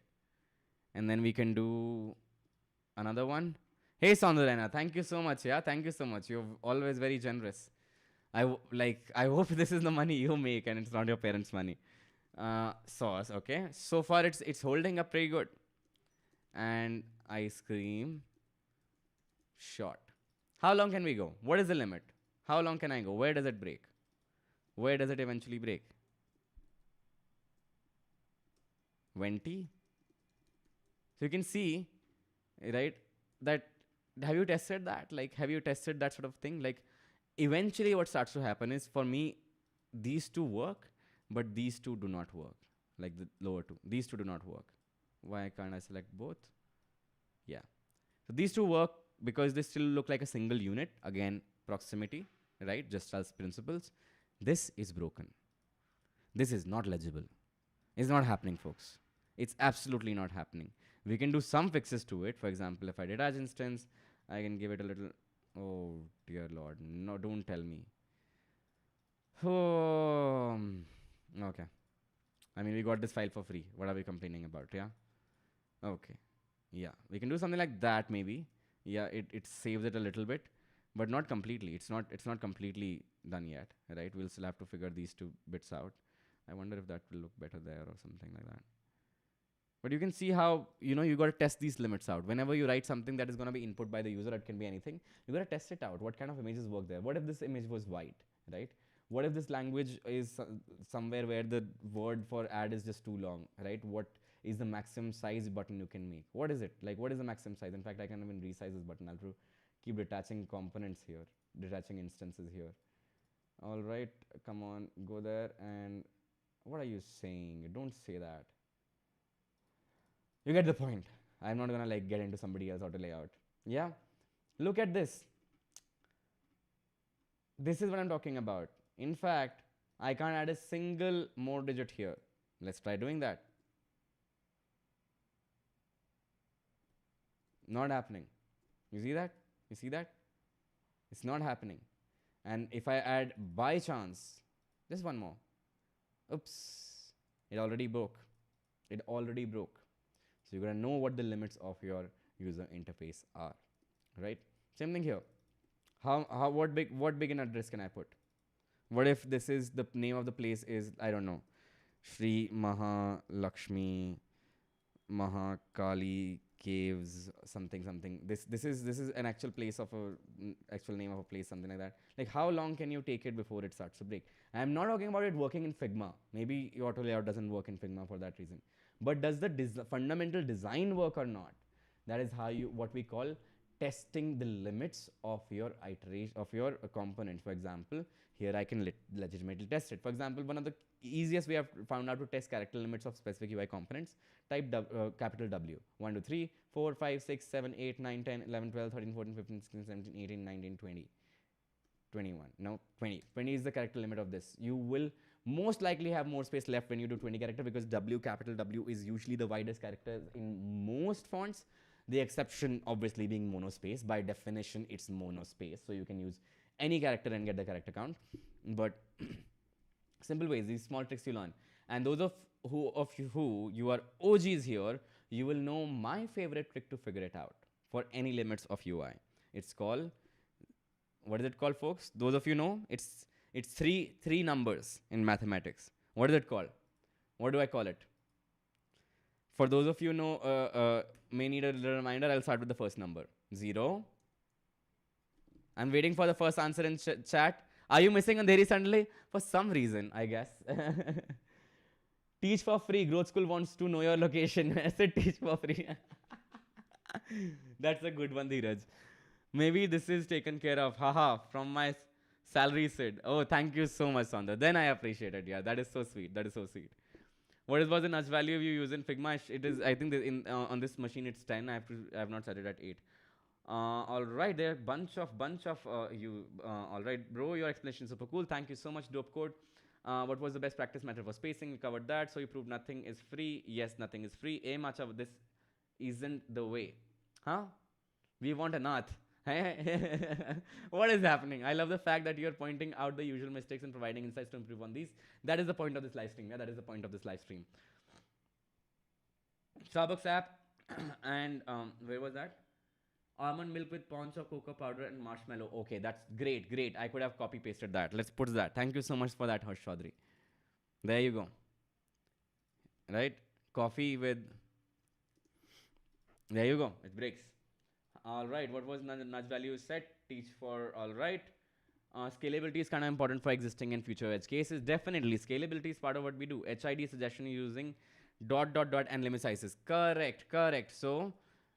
and then we can do another one. Hey Sondalena, thank you so much. Yeah, thank you so much. You're always very generous. I hope this is the money you make and it's not your parents' money. Sauce, okay. So far it's holding up pretty good. And ice cream. Short. How long can we go? What is the limit? How long can I go? Where does it break? Where does it eventually break? 20. So you can see, right, that have you tested that? Like, have you tested that sort of thing? Like, eventually what starts to happen is, for me, these two work, but these two do not work. Like the lower two. These two do not work. Why can't I select both? Yeah. So these two work because they still look like a single unit. Again, proximity, right? Just as principles. This is broken. This is not legible. It's not happening, folks. It's absolutely not happening. We can do some fixes to it. For example, if I detach instance, I can give it a little. Oh, dear Lord. No, don't tell me. Oh, okay. I mean, we got this file for free. What are we complaining about? Yeah. Okay. Yeah. We can do something like that, maybe. Yeah, it saves it a little bit, but not completely. It's not completely done yet, right? We'll still have to figure these 2 bits out. I wonder if that will look better there or something like that. But you can see how, you got to test these limits out. Whenever you write something that is going to be input by the user, it can be anything, you got to test it out. What kind of images work there? What if this image was white, right? What if this language is somewhere where the word for add is just too long, right? What is the maximum size button you can make? What is it? Like, what is the maximum size? In fact, I can even resize this button. I'll keep detaching components here, detaching instances here. All right, come on, go there. And what are you saying? Don't say that. You get the point. I'm not gonna like get into somebody else auto layout. Yeah, look at this. This is what I'm talking about. In fact, I can't add a single more digit here. Let's try doing that. Not happening. You see that? You see that? It's not happening. And if I add by chance, just one more. Oops, it already broke. It already broke. So you gotta know what the limits of your user interface are, right? Same thing here. What big an address can I put? What if this is the name of the place is, I don't know, Sri Mahalakshmi Mahakali Caves something. This is an actual place of actual name of a place, something like that. Like how long can you take it before it starts to break? I'm not talking about it working in Figma. Maybe your auto layout doesn't work in Figma for that reason. But does the fundamental design work or not? That is how you what we call testing the limits of your iteration of your component. For example, here I can legitimately test it. For example, one of the easiest way I've found out to test character limits of specific UI components, type capital W. 1, 2, 3, 4, 5, 6, 7, 8, 9, 10, 11, 12, 13, 14, 15, 16, 17, 18, 19, 20. 21. No, 20. 20 is the character limit of this. You will most likely have more space left when you do 20 character because W, capital W, is usually the widest character in most fonts. The exception obviously being monospace. By definition, it's monospace. So you can use any character and get the character count. But simple ways, these small tricks you learn. And those of you are OGs here, you will know my favorite trick to figure it out for any limits of UI. It's called, what is it called, folks? Those of you know, it's three numbers in mathematics. What is it called? What do I call it? For those of you know, may need a little reminder, I'll start with the first number. 0. I'm waiting for the first answer in chat. Are you missing Andheri suddenly? For some reason, I guess. Teach for free. Growth School wants to know your location. I said teach for free. That's a good one, Dheeraj. Maybe this is taken care of. Haha, from my salary, Sid. Oh, thank you so much, Sandra. Then I appreciate it. Yeah, that is so sweet. That is so sweet. What was the nudge value you use in Figma? It is, I think, on this machine it's 10. I have not set it at 8. All right, there are bunch of you. All right, bro, your explanation is super cool. Thank you so much, dope code. What was the best practice method for spacing? We covered that. So you proved nothing is free. Yes, nothing is free. Much of this isn't the way. Huh? We want a nath. What is happening? I love the fact that you're pointing out the usual mistakes and providing insights to improve on these. That is the point of this live stream. Yeah, that is the point of this live stream. Starbucks app and where was that? Almond milk with pounds of cocoa powder and marshmallow. Okay, that's great, great. I could have copy pasted that. Let's put that. Thank you so much for that, Harsh Chaudhary. There you go. Right? Coffee with. There you go. It breaks. All right, what was nudge value set? Teach for, all right. Scalability is kind of important for existing and future edge cases. Definitely, scalability is part of what we do. HID suggestion using ... and limit sizes. Correct. So,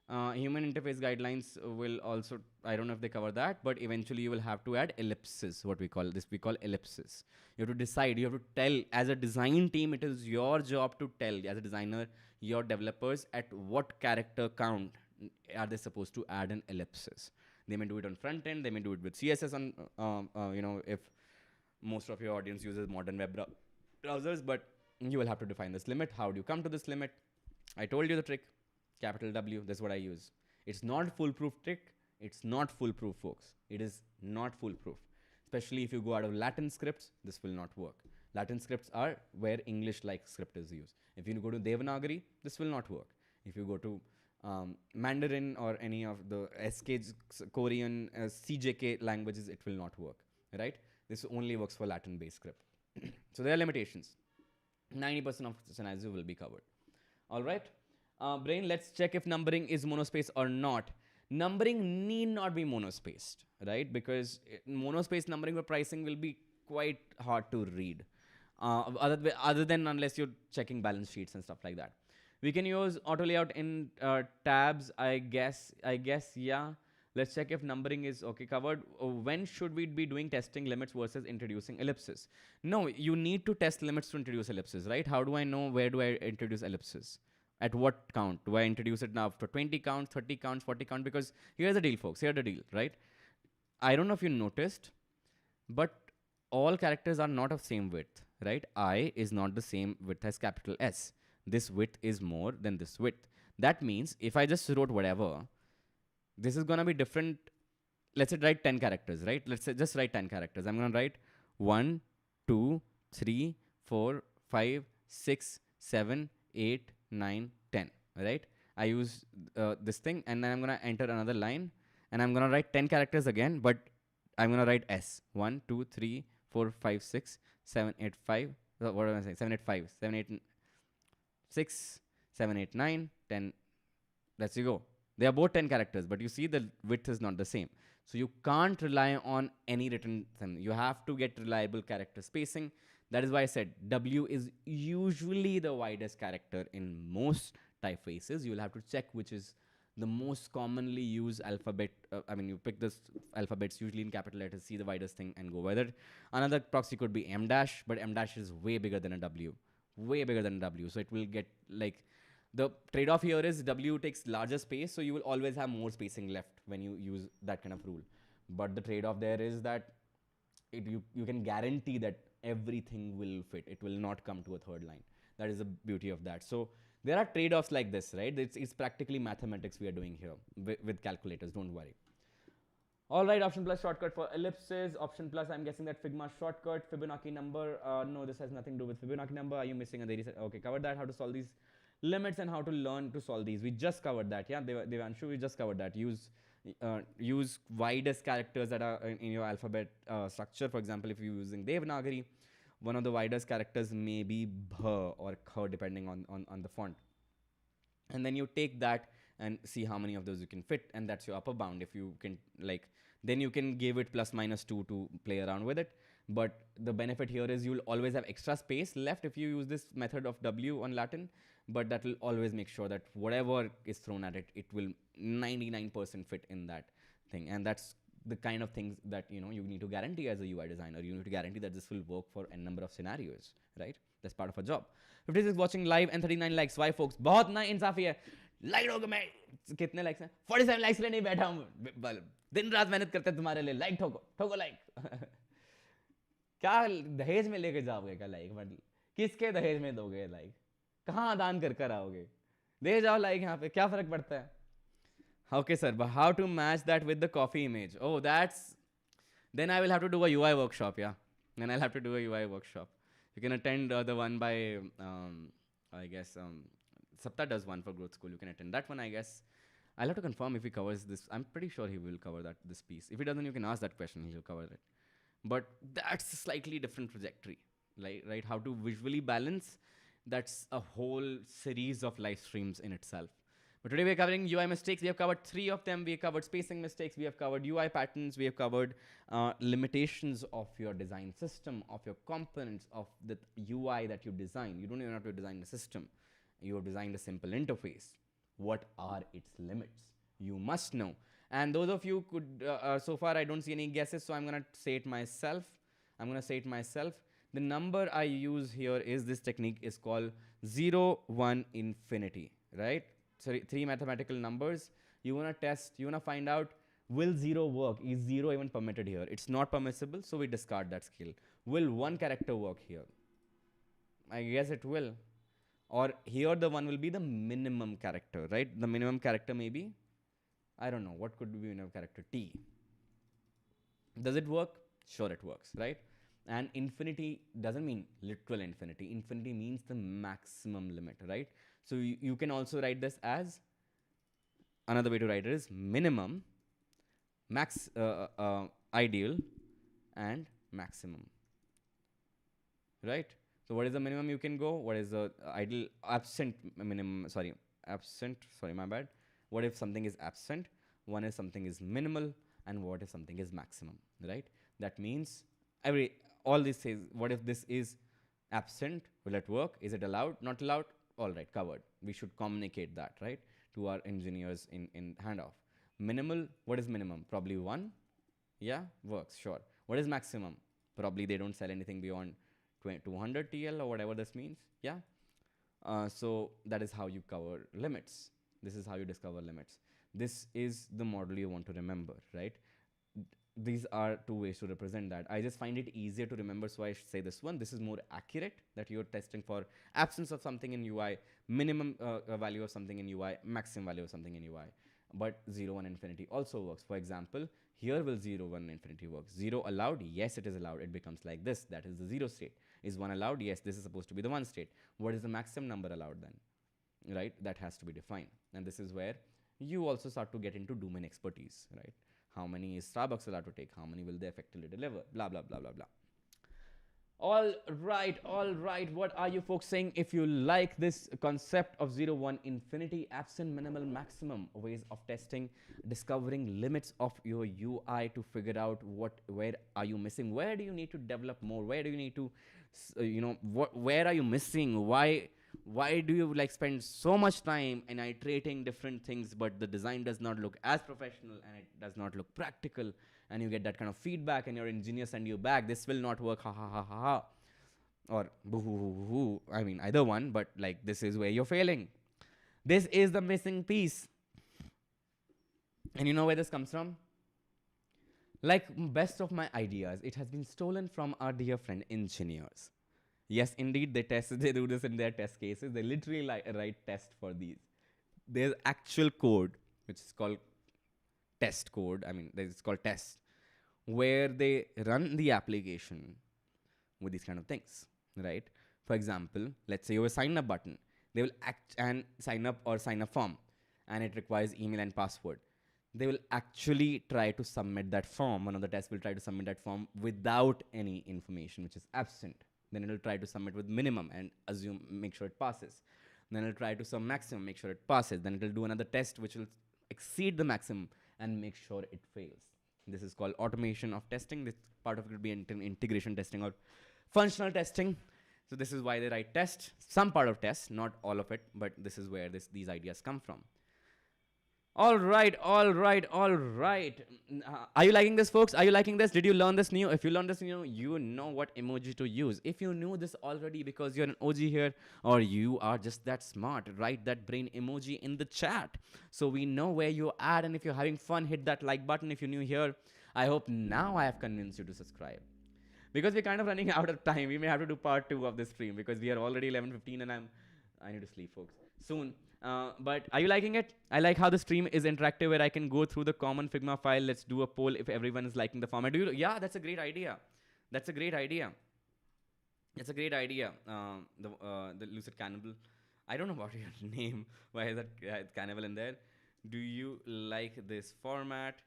human interface guidelines will also, I don't know if they cover that, but eventually you will have to add ellipses, what we call ellipses. You have to decide, you have to tell, as a design team, it is your job to tell, as a designer, your developers at what character count are they supposed to add an ellipsis. They may do it on front end, they may do it with CSS on, if most of your audience uses modern web browsers, but you will have to define this limit. How do you come to this limit? I told you the trick, capital W, that's what I use. It's not foolproof trick, it's not foolproof, folks. It is not foolproof. Especially if you go out of Latin scripts, this will not work. Latin scripts are where English-like script is used. If you go to Devanagari, this will not work. If you go to Mandarin or any of the SK Korean CJK languages, it will not work, right? This only works for Latin-based script. So there are limitations. 90% of scenarios will be covered. All right, Brain, let's check if numbering is monospace or not. Numbering need not be monospaced, right? Because monospace numbering for pricing will be quite hard to read. Other than unless you're checking balance sheets and stuff like that. We can use auto layout in tabs, I guess, yeah. Let's check if numbering is okay covered. When should we be doing testing limits versus introducing ellipses? No, you need to test limits to introduce ellipses, right? How do I know where do I introduce ellipses? At what count? Do I introduce it now after 20 counts, 30 counts, 40 counts? Because here's the deal, folks. Here's the deal, right? I don't know if you noticed, but all characters are not of same width, right? I is not the same width as capital S. This width is more than this width. That means if I just wrote whatever, this is going to be different. Let's say write 10 characters, right? Let's say just write 10 characters. I'm going to write 1, 2, 3, 4, 5, 6, 7, 8, 9, 10, right? I use this thing, and then I'm gonna enter another line, and I'm gonna write 10 characters again, but I'm gonna write S. 1, 2, 3, 4, 5, 6, 7, 8, 5. What am I saying? 7, 8, 5, 7, 8, 6, 7, 8, 9, 10. Let's go. They are both 10 characters, but you see the width is not the same. So you can't rely on any written thing. You have to get reliable character spacing. That is why I said W is usually the widest character in most typefaces. You'll have to check which is the most commonly used alphabet. You pick the alphabets usually in capital letters, see the widest thing, and go with it. Another proxy could be M dash, but M dash is way bigger than a W. Way bigger than a W. So it will get like, the trade-off here is W takes larger space, so you will always have more spacing left when you use that kind of rule. But the trade-off there is that you can guarantee that everything will fit. It will not come to a third line. That is the beauty of that. So there are trade-offs like this, right? It's practically mathematics we are doing here with calculators, don't worry. All right, option plus shortcut for ellipses. Option plus, I'm guessing that Figma shortcut. Fibonacci number. No, this has nothing to do with Fibonacci number. Are you missing a data set? Okay, covered that. How to solve these limits and how to learn to solve these. We just covered that. Yeah, Devanshu, we just covered that. Use widest characters that are in your alphabet structure. For example, if you're using Devanagari, one of the widest characters may be Bh or Kh, depending on the font. And then you take that and see how many of those you can fit, and that's your upper bound. If you can, like, then you can give it plus minus 2 to play around with it. But the benefit here is you'll always have extra space left if you use this method of W on Latin, but that will always make sure that whatever is thrown at it, it will 99% fit in that thing. And that's the kind of things that, you need to guarantee as a UI designer. You need to guarantee that this will work for n number of scenarios, right? That's part of a job. 56 watching live and 39 likes. Why, folks? बहुत ना इंसाफी है. Like हो गए, मैं कितने likes हैं? 47 likes ले नहीं बैठा हूँ. दिन रात मेहनत करते हैं तुम्हारे लिए. लाइक ठोको लाइक. क्या दहेज में लेके जाओगे क्या लाइक? मतलब किसके दहेज में दोगे लाइक? कहाँ दान कर आओगे? दे जाओ लाइक यहाँ पे, क्या फर्क पड़ता है? Okay, sir, but how to match that with the coffee image? Oh, then I will have to do a UI workshop, yeah. Then I'll have to do a UI workshop. You can attend the one by, I guess, Sapta does one for Growth School. You can attend that one, I guess. I'll have to confirm if he covers this. I'm pretty sure he will cover this piece. If he doesn't, you can ask that question, he'll cover it. But that's a slightly different trajectory, right? How to visually balance, that's a whole series of live streams in itself. But today we're covering UI mistakes. We have covered 3 of them. We have covered spacing mistakes. We have covered UI patterns. We have covered limitations of your design system, of your components, of the UI that you design. You don't even have to design a system. You have designed a simple interface. What are its limits? You must know. And those of you could, so far I don't see any guesses, so I'm going to say it myself. The number I use here is, this technique is called 0, 1, infinity, right? So 3 mathematical numbers. You want to test, you want to find out, will 0 work? Is 0 even permitted here? It's not permissible, so we discard that skill. Will 1 character work here? I guess it will. Or here the 1 will be the minimum character, right? The minimum character may be, I don't know, what could be minimum character? T. Does it work? Sure, it works, right? And infinity doesn't mean literal infinity. Infinity means the maximum limit, right? So you can also write this as, another way to write it is minimum, max, ideal, and maximum, right? So what is the minimum you can go? What is the ideal? Absent, my bad. What if something is absent? One is something is minimal, and what if something is maximum, right? That means all this says, what if this is absent? Will it work? Is it allowed? Not allowed? All right, covered. We should communicate that, right, to our engineers in handoff. Minimal, what is minimum? Probably 1. Yeah, works, sure. What is maximum? Probably they don't sell anything beyond 200 TL or whatever this means. Yeah. So that is how you cover limits. This is how you discover limits. This is the model you want to remember, right? These are 2 ways to represent that. I just find it easier to remember, so I say this one. This is more accurate, that you're testing for absence of something in UI, minimum value of something in UI, maximum value of something in UI. But 0, 1, infinity also works. For example, here will 0, 1, infinity work. 0 allowed? Yes, it is allowed. It becomes like this. That is the 0 state. Is 1 allowed? Yes, this is supposed to be the 1 state. What is the maximum number allowed then? right? That has to be defined. And this is where you also start to get into domain expertise, right? How many is Starbucks allowed to take? How many will they effectively deliver? Blah, blah, blah, blah, blah. All right, all right. What are you folks saying? If you like this concept of 0, 1, infinity, absent, minimal, maximum ways of testing, discovering limits of your UI to figure out where are you missing? Where do you need to develop more? Where do you need to, where are you missing? Why do you like spend so much time in iterating different things, but the design does not look as professional and it does not look practical, and you get that kind of feedback and your engineer send you back, this will not work, ha ha ha ha ha, or boo hoo hoo hoo. I mean, either one, but like this is where you're failing. This is the missing piece. And you know where this comes from? Like best of my ideas, it has been stolen from our dear friend engineers. Yes, indeed, they do this in their test cases. They literally write test for these. There's actual code, which is called test code. I mean, it's called test, where they run the application with these kind of things, right? For example, let's say you have a sign up button. They will sign up form, and it requires email and password. They will actually try to submit that form. One of the tests will try to submit that form without any information, which is absent. Then it will try to submit with minimum and make sure it passes. Then it will try to some maximum, make sure it passes. Then it will do another test which will exceed the maximum and make sure it fails. This is called automation of testing. This part of it will be integration testing or functional testing. So this is why they write test, some part of test, not all of it, but this is where these ideas come from. All right, all right, all right. Are you liking this, folks? Are you liking this? Did you learn this new? If you learned this new, you know what emoji to use. If you knew this already because you're an OG here, or you are just that smart, write that brain emoji in the chat so we know where you're at. And if you're having fun, hit that like button. If you're new here, I hope now I have convinced you to subscribe. Because we're kind of running out of time. We may have to do part 2 of this stream because we are already 11:15 and I need to sleep, folks, soon. But are you liking it? I like how the stream is interactive where I can go through the common Figma file. Let's do a poll if everyone is liking the format. Yeah, that's a great idea. That's a great idea. It's a great idea. The Lucid Cannibal. I don't know about your name. Why is that Cannibal in there? Do you like this format?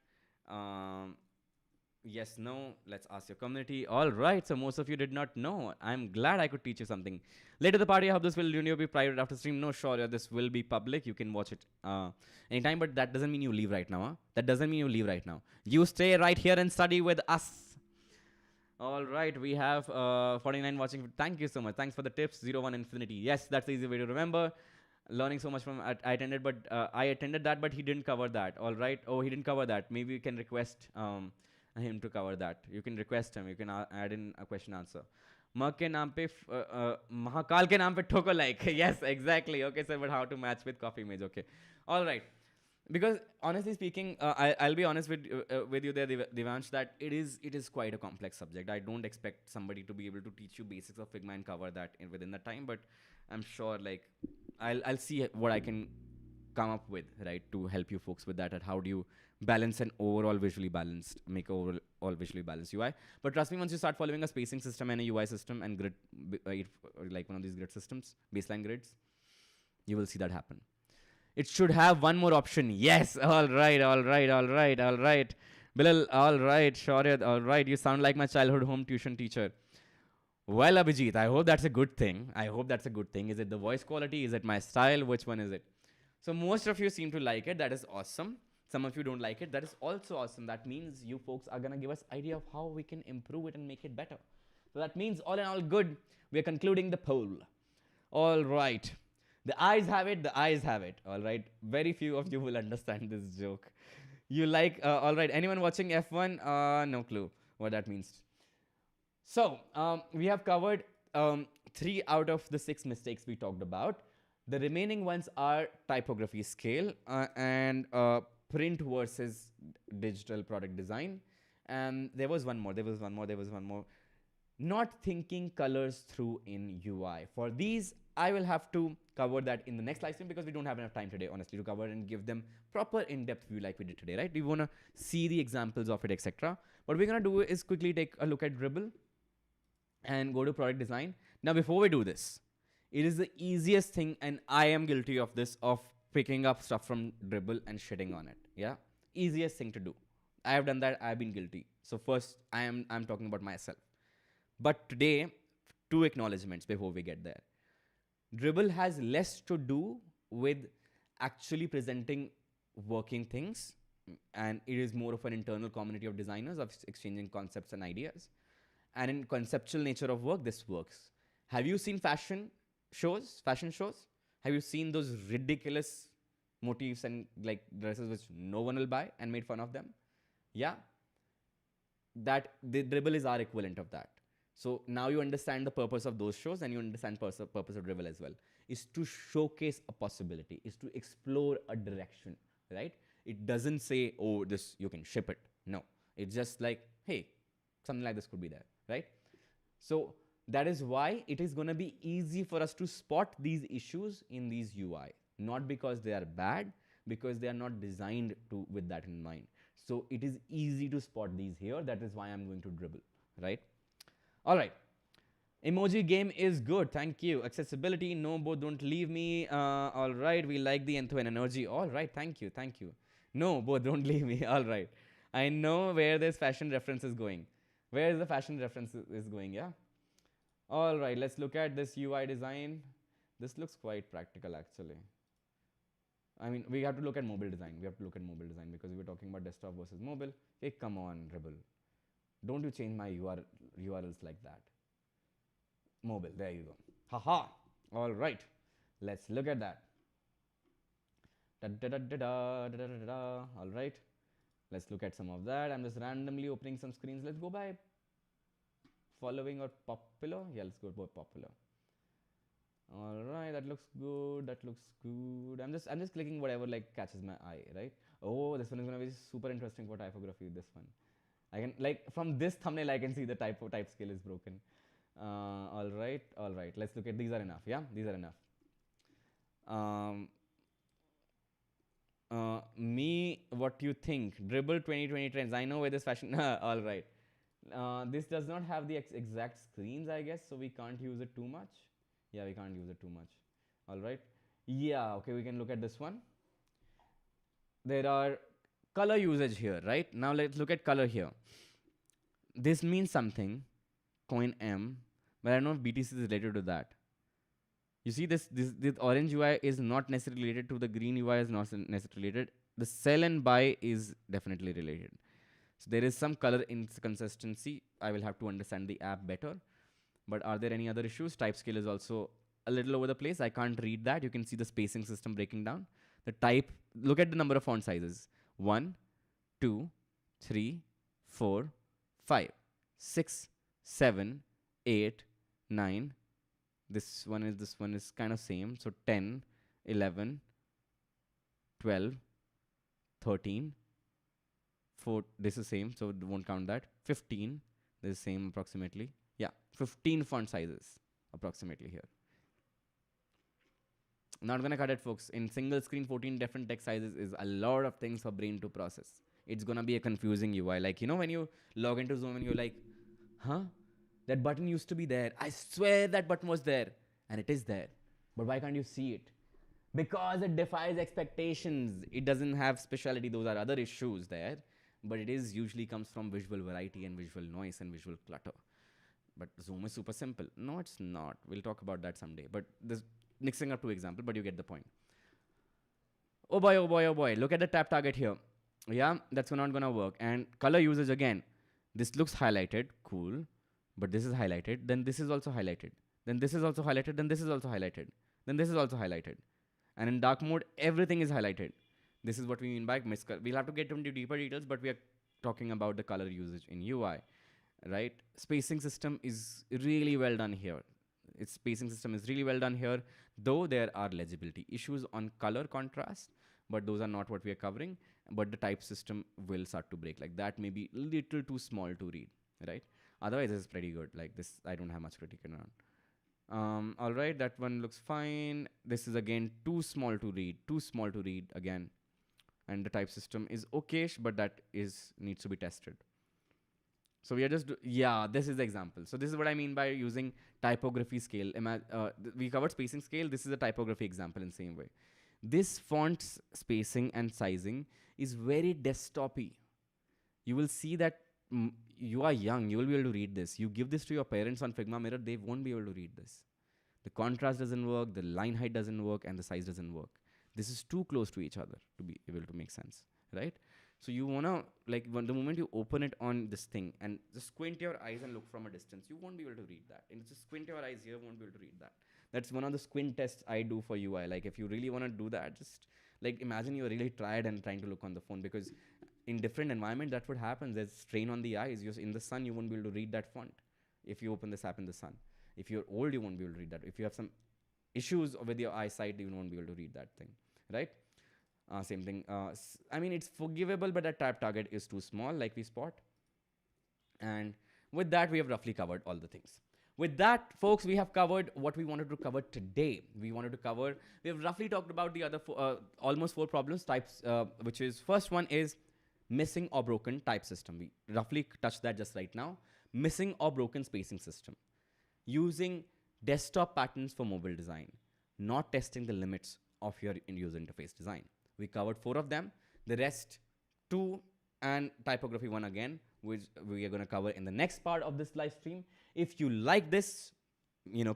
Yes, no. Let's ask your community. All right. So most of you did not know. I'm glad I could teach you something. Later the party, I hope this will be private after stream. No, sure. This will be public. You can watch it anytime. But that doesn't mean you leave right now. Huh? That doesn't mean you leave right now. You stay right here and study with us. All right. We have 49 watching. Thank you so much. Thanks for the tips. 0, 1, infinity. Yes, that's the easy way to remember. Learning so much from I attended that, but he didn't cover that. All right. Oh, he didn't cover that. Maybe you can request him to cover that. You can request him. You can add in a question answer. Mahakal ke naam pe ठोको like. Yes, exactly. Okay, sir, but how to match with coffee image? Okay. All right. Because honestly speaking, I'll be honest with you there, Devansh, that it is quite a complex subject. I don't expect somebody to be able to teach you basics of Figma and cover that within the time, but I'm sure like I'll see what I can come up with, right, to help you folks with that, and how do you balance an overall visually balanced, make overall visually balanced UI. But trust me, once you start following a spacing system and a UI system and grid, like one of these grid systems, baseline grids, you will see that happen. It should have one more option. Yes. All right. All right. All right. All right. Bilal. All right. Shaurya. All right. You sound like my childhood home tuition teacher. Well, Abhijit, I hope that's a good thing. I hope that's a good thing. Is it the voice quality? Is it my style? Which one is it? So most of you seem to like it. That is awesome. Some of you don't like it. That is also awesome. That means you folks are going to give us idea of how we can improve it and make it better. So that means all in all good. We are concluding the poll. All right. The eyes have it. The eyes have it. All right. Very few of you will understand this joke. You like, all right. Anyone watching F1? No clue what that means. So we have covered 3 out of the 6 mistakes we talked about. The remaining ones are typography scale and print versus digital product design. And there was one more. Not thinking colors through in UI. For these, I will have to cover that in the next live stream because we don't have enough time today, honestly, to cover and give them proper in-depth view like we did today, right? We want to see the examples of it, etc. What we're going to do is quickly take a look at Dribbble and go to product design. Now, before we do this, It is the easiest thing, and I am guilty of this, of picking up stuff from Dribbble and shitting on it. Yeah, easiest thing to do. I have done that. I've been guilty. So first, I'm talking about myself. But today, two acknowledgements before we get there. Dribbble has less to do with actually presenting working things, and it is more of an internal community of designers of exchanging concepts and ideas. And in conceptual nature of work, this works. Have you seen fashion shows? Have you seen those ridiculous motifs and like dresses which no one will buy and made fun of them? Yeah, that the Dribbble is our equivalent of that. So now you understand the purpose of those shows, and you understand purpose of Dribbble as well. Is to showcase a possibility, is to explore a direction, right? It doesn't say, oh, this you can ship it. No, it's just like, hey, something like this could be there, right? So that is why it is going to be easy for us to spot these issues in these UI, not because they are bad, because they are not designed to with that in mind. So it is easy to spot these here. That is why I'm going to Dribbble, right? All right. Emoji game is good. Thank you. Accessibility. No, both don't leave me. All right. We like the Entho and energy. All right. Thank you. Thank you. No, both don't leave me. All right. I know where this fashion reference is going. Where is the fashion reference is going? Yeah. All right. Let's look at this UI design. This looks quite practical actually. I mean, we have to look at mobile design. We have to look at mobile design because we were talking about desktop versus mobile. Hey, come on, Dribbble. Don't you change my URLs like that. Mobile, there you go. Haha. All right. Let's look at that. All right. Let's look at some of that. I'm just randomly opening some screens. Let's go by following or popular. Yeah, let's go by popular. All right, that looks good. That looks good. I'm just clicking whatever like catches my eye, right? Oh, this one is gonna be super interesting for typography. This one, I can like from this thumbnail I can see the type scale is broken. All right, all right. Let's look at these are enough. Yeah, these are enough. What you think? Dribbble 2020 trends. I know where this fashion. All right. This does not have the exact screens, I guess, so we can't use it too much. Yeah, we can't use it too much. All right. Yeah, okay, we can look at this one. There are color usage here, right? Now let's look at color here. This means something, coin M, but I don't know if BTC is related to that. You see this orange UI is not necessarily related to the green UI is not necessarily related. The sell and buy is definitely related. So there is some color inconsistency. I will have to understand the app better. But are there any other issues? Type scale is also a little over the place. I can't read that. You can see the spacing system breaking down. The type, look at the number of font sizes. 1, 2, 3, 4, 5, 6, 7, 8, 9. This one is kind of same. So 10, 11, 12, 13, 4, this is same, so won't count that. 15, this is same approximately. Yeah, 15 font sizes approximately here. Not gonna cut it, folks. In single screen, 14 different text sizes is a lot of things for brain to process. It's gonna be a confusing UI. Like, you know, when you log into Zoom and you're like, huh? That button used to be there. I swear that button was there. And it is there. But why can't you see it? Because it defies expectations. It doesn't have speciality. Those are other issues there. But it is usually comes from visual variety and visual noise and visual clutter. But Zoom is super simple. No, it's not. We'll talk about that someday. But this mixing up two examples, but you get the point. Oh boy, oh boy, oh boy. Look at the tap target here. Yeah, that's not gonna work. And color usage again. This looks highlighted. Cool. But this is highlighted. Then this is also highlighted. Then this is also highlighted. Then this is also highlighted. Then this is also highlighted. And in dark mode, everything is highlighted. This is what we mean by miscolor. We'll have to get into deeper details, but we are talking about the color usage in UI. Right? Spacing system is really well done here. Its spacing system is really well done here, though there are legibility issues on color contrast, but those are not what we are covering. But the type system will start to break. Like that may be little too small to read, right? Otherwise, it's pretty good. Like this, I don't have much critique around. All right, that one looks fine. This is again too small to read again. And the type system is okayish, but that needs to be tested. So we are just, yeah, this is the example. So this is what I mean by using typography scale. We covered spacing scale. This is a typography example in same way. This font's spacing and sizing is very desktop-y. You will see that you are young, you will be able to read this. You give this to your parents on Figma Mirror, they won't be able to read this. The contrast doesn't work, the line height doesn't work, and the size doesn't work. This is too close to each other to be able to make sense, right? So you wanna, like, when the moment you open it on this thing and just squint your eyes and look from a distance, you won't be able to read that. And just squint your eyes here, won't be able to read that. That's one of the squint tests I do for UI. Like, if you really wanna do that, just like imagine you're really tired and trying to look on the phone, because in different environment that would happen. There's strain on the eyes. You're in the sun, you won't be able to read that font. If you open this app in the sun, if you're old, you won't be able to read that. If you have some issues with your eyesight, you won't be able to read that thing, right? Same thing. I mean, it's forgivable, but that type target is too small, like we spot. And with that, we have roughly covered all the things. With that, folks, we have covered what we wanted to cover today. We have roughly talked about the other almost 4 problems types, which is, first one is missing or broken type system. We roughly touched that just right now. Missing or broken spacing system. Using desktop patterns for mobile design. Not testing the limits of your user interface design. We covered 4 of them. The rest 2 and typography 1 again, which we are going to cover in the next part of this live stream. If you like this,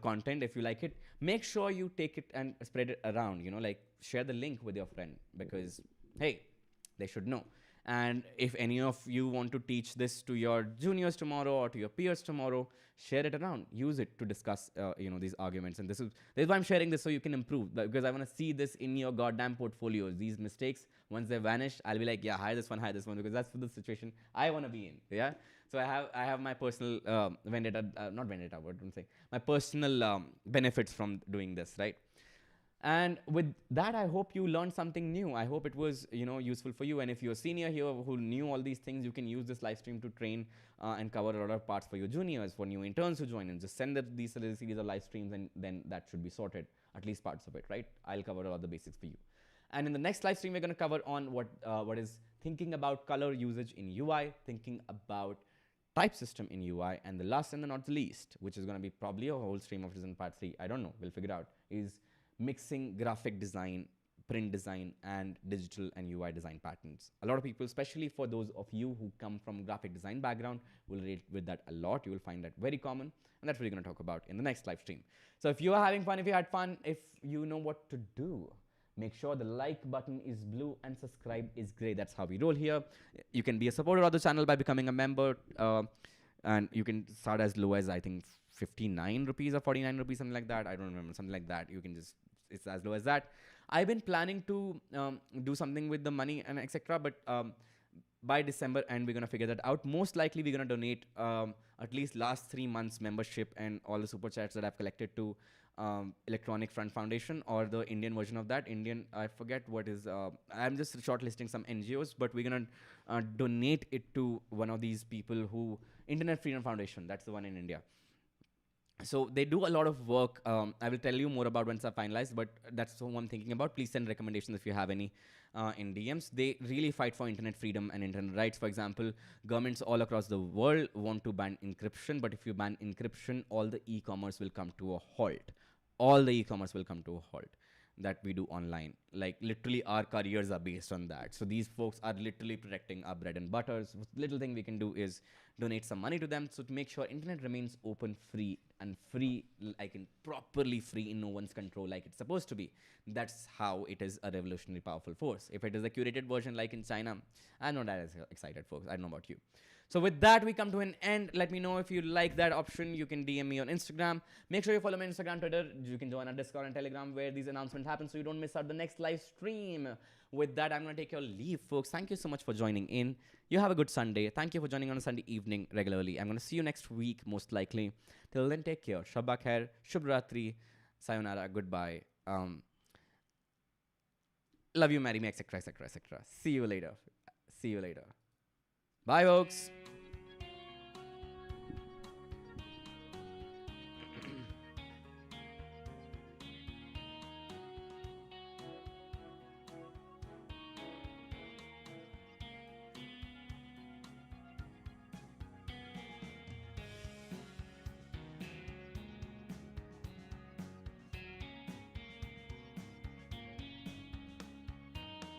content, if you like it, make sure you take it and spread it around, like share the link with your friend, because, hey, they should know. And if any of you want to teach this to your juniors tomorrow or to your peers tomorrow, share it around. Use it to discuss, these arguments. And this is why I'm sharing this, so you can improve. Because I want to see this in your goddamn portfolios. These mistakes, once they vanish, I'll be like, yeah, hire this one, because that's the situation I want to be in. Yeah. So I have my personal not vendetta, what I'm saying, my personal benefits from doing this, right? And with that, I hope you learned something new. I hope it was, useful for you. And if you're a senior here who knew all these things, you can use this live stream to train and cover a lot of parts for your juniors, for new interns who join in. Just send them these series of live streams, and then that should be sorted, at least parts of it, right? I'll cover all the basics for you. And in the next live stream, we're going to cover on what is thinking about color usage in UI, thinking about type system in UI, and the last and not the least, which is going to be probably a whole stream of this in part 3. I don't know. We'll figure it out. Is mixing graphic design, print design, and digital and UI design patterns. A lot of people, especially for those of you who come from graphic design background, will relate with that a lot. You will find that very common, and that's what we're going to talk about in the next live stream. So if you are having fun, if you had fun, if you know what to do, make sure the like button is blue and subscribe is gray. That's how we roll here. You can be a supporter of the channel by becoming a member, and you can start as low as, I think, 59 rupees or 49 rupees, something like that. I don't remember, something like that. You can just, it's as low as that. I've been planning to do something with the money and etc. But by December, and we're going to figure that out. Most likely, we're going to donate at least last 3 months membership and all the super chats that I've collected to Electronic Front Foundation, or the Indian version of that. I forget what is, I'm just shortlisting some NGOs, but we're going to donate it to one of these people who, Internet Freedom Foundation, that's the one in India. So they do a lot of work. I will tell you more about once I finalize, but that's what I'm thinking about. Please send recommendations if you have any in DMs. They really fight for internet freedom and internet rights. For example, governments all across the world want to ban encryption, but if you ban encryption, all the e-commerce will come to a halt. All the e-commerce will come to a halt that we do online. Like, literally our careers are based on that. So these folks are literally protecting our bread and butters. Little thing we can do is donate some money to them, so to make sure internet remains open, free, and free, like in properly free, in no one's control, like it's supposed to be. That's how it is a revolutionary powerful force. If it is a curated version like in China, I'm not that excited, folks. I don't know about you. So with that, we come to an end. Let me know if you like that option. You can DM me on Instagram. Make sure you follow me on Instagram, Twitter. You can join our Discord and Telegram, where these announcements happen, so you don't miss out the next live stream. With that, I'm going to take your leave, folks. Thank you so much for joining in. You have a good Sunday. Thank you for joining on a Sunday evening regularly. I'm going to see you next week, most likely. Till then, take care. Shabba khair, Shubh Ratri, sayonara, goodbye. Love you, marry me, etc., etc., etc. See you later. Bye, folks.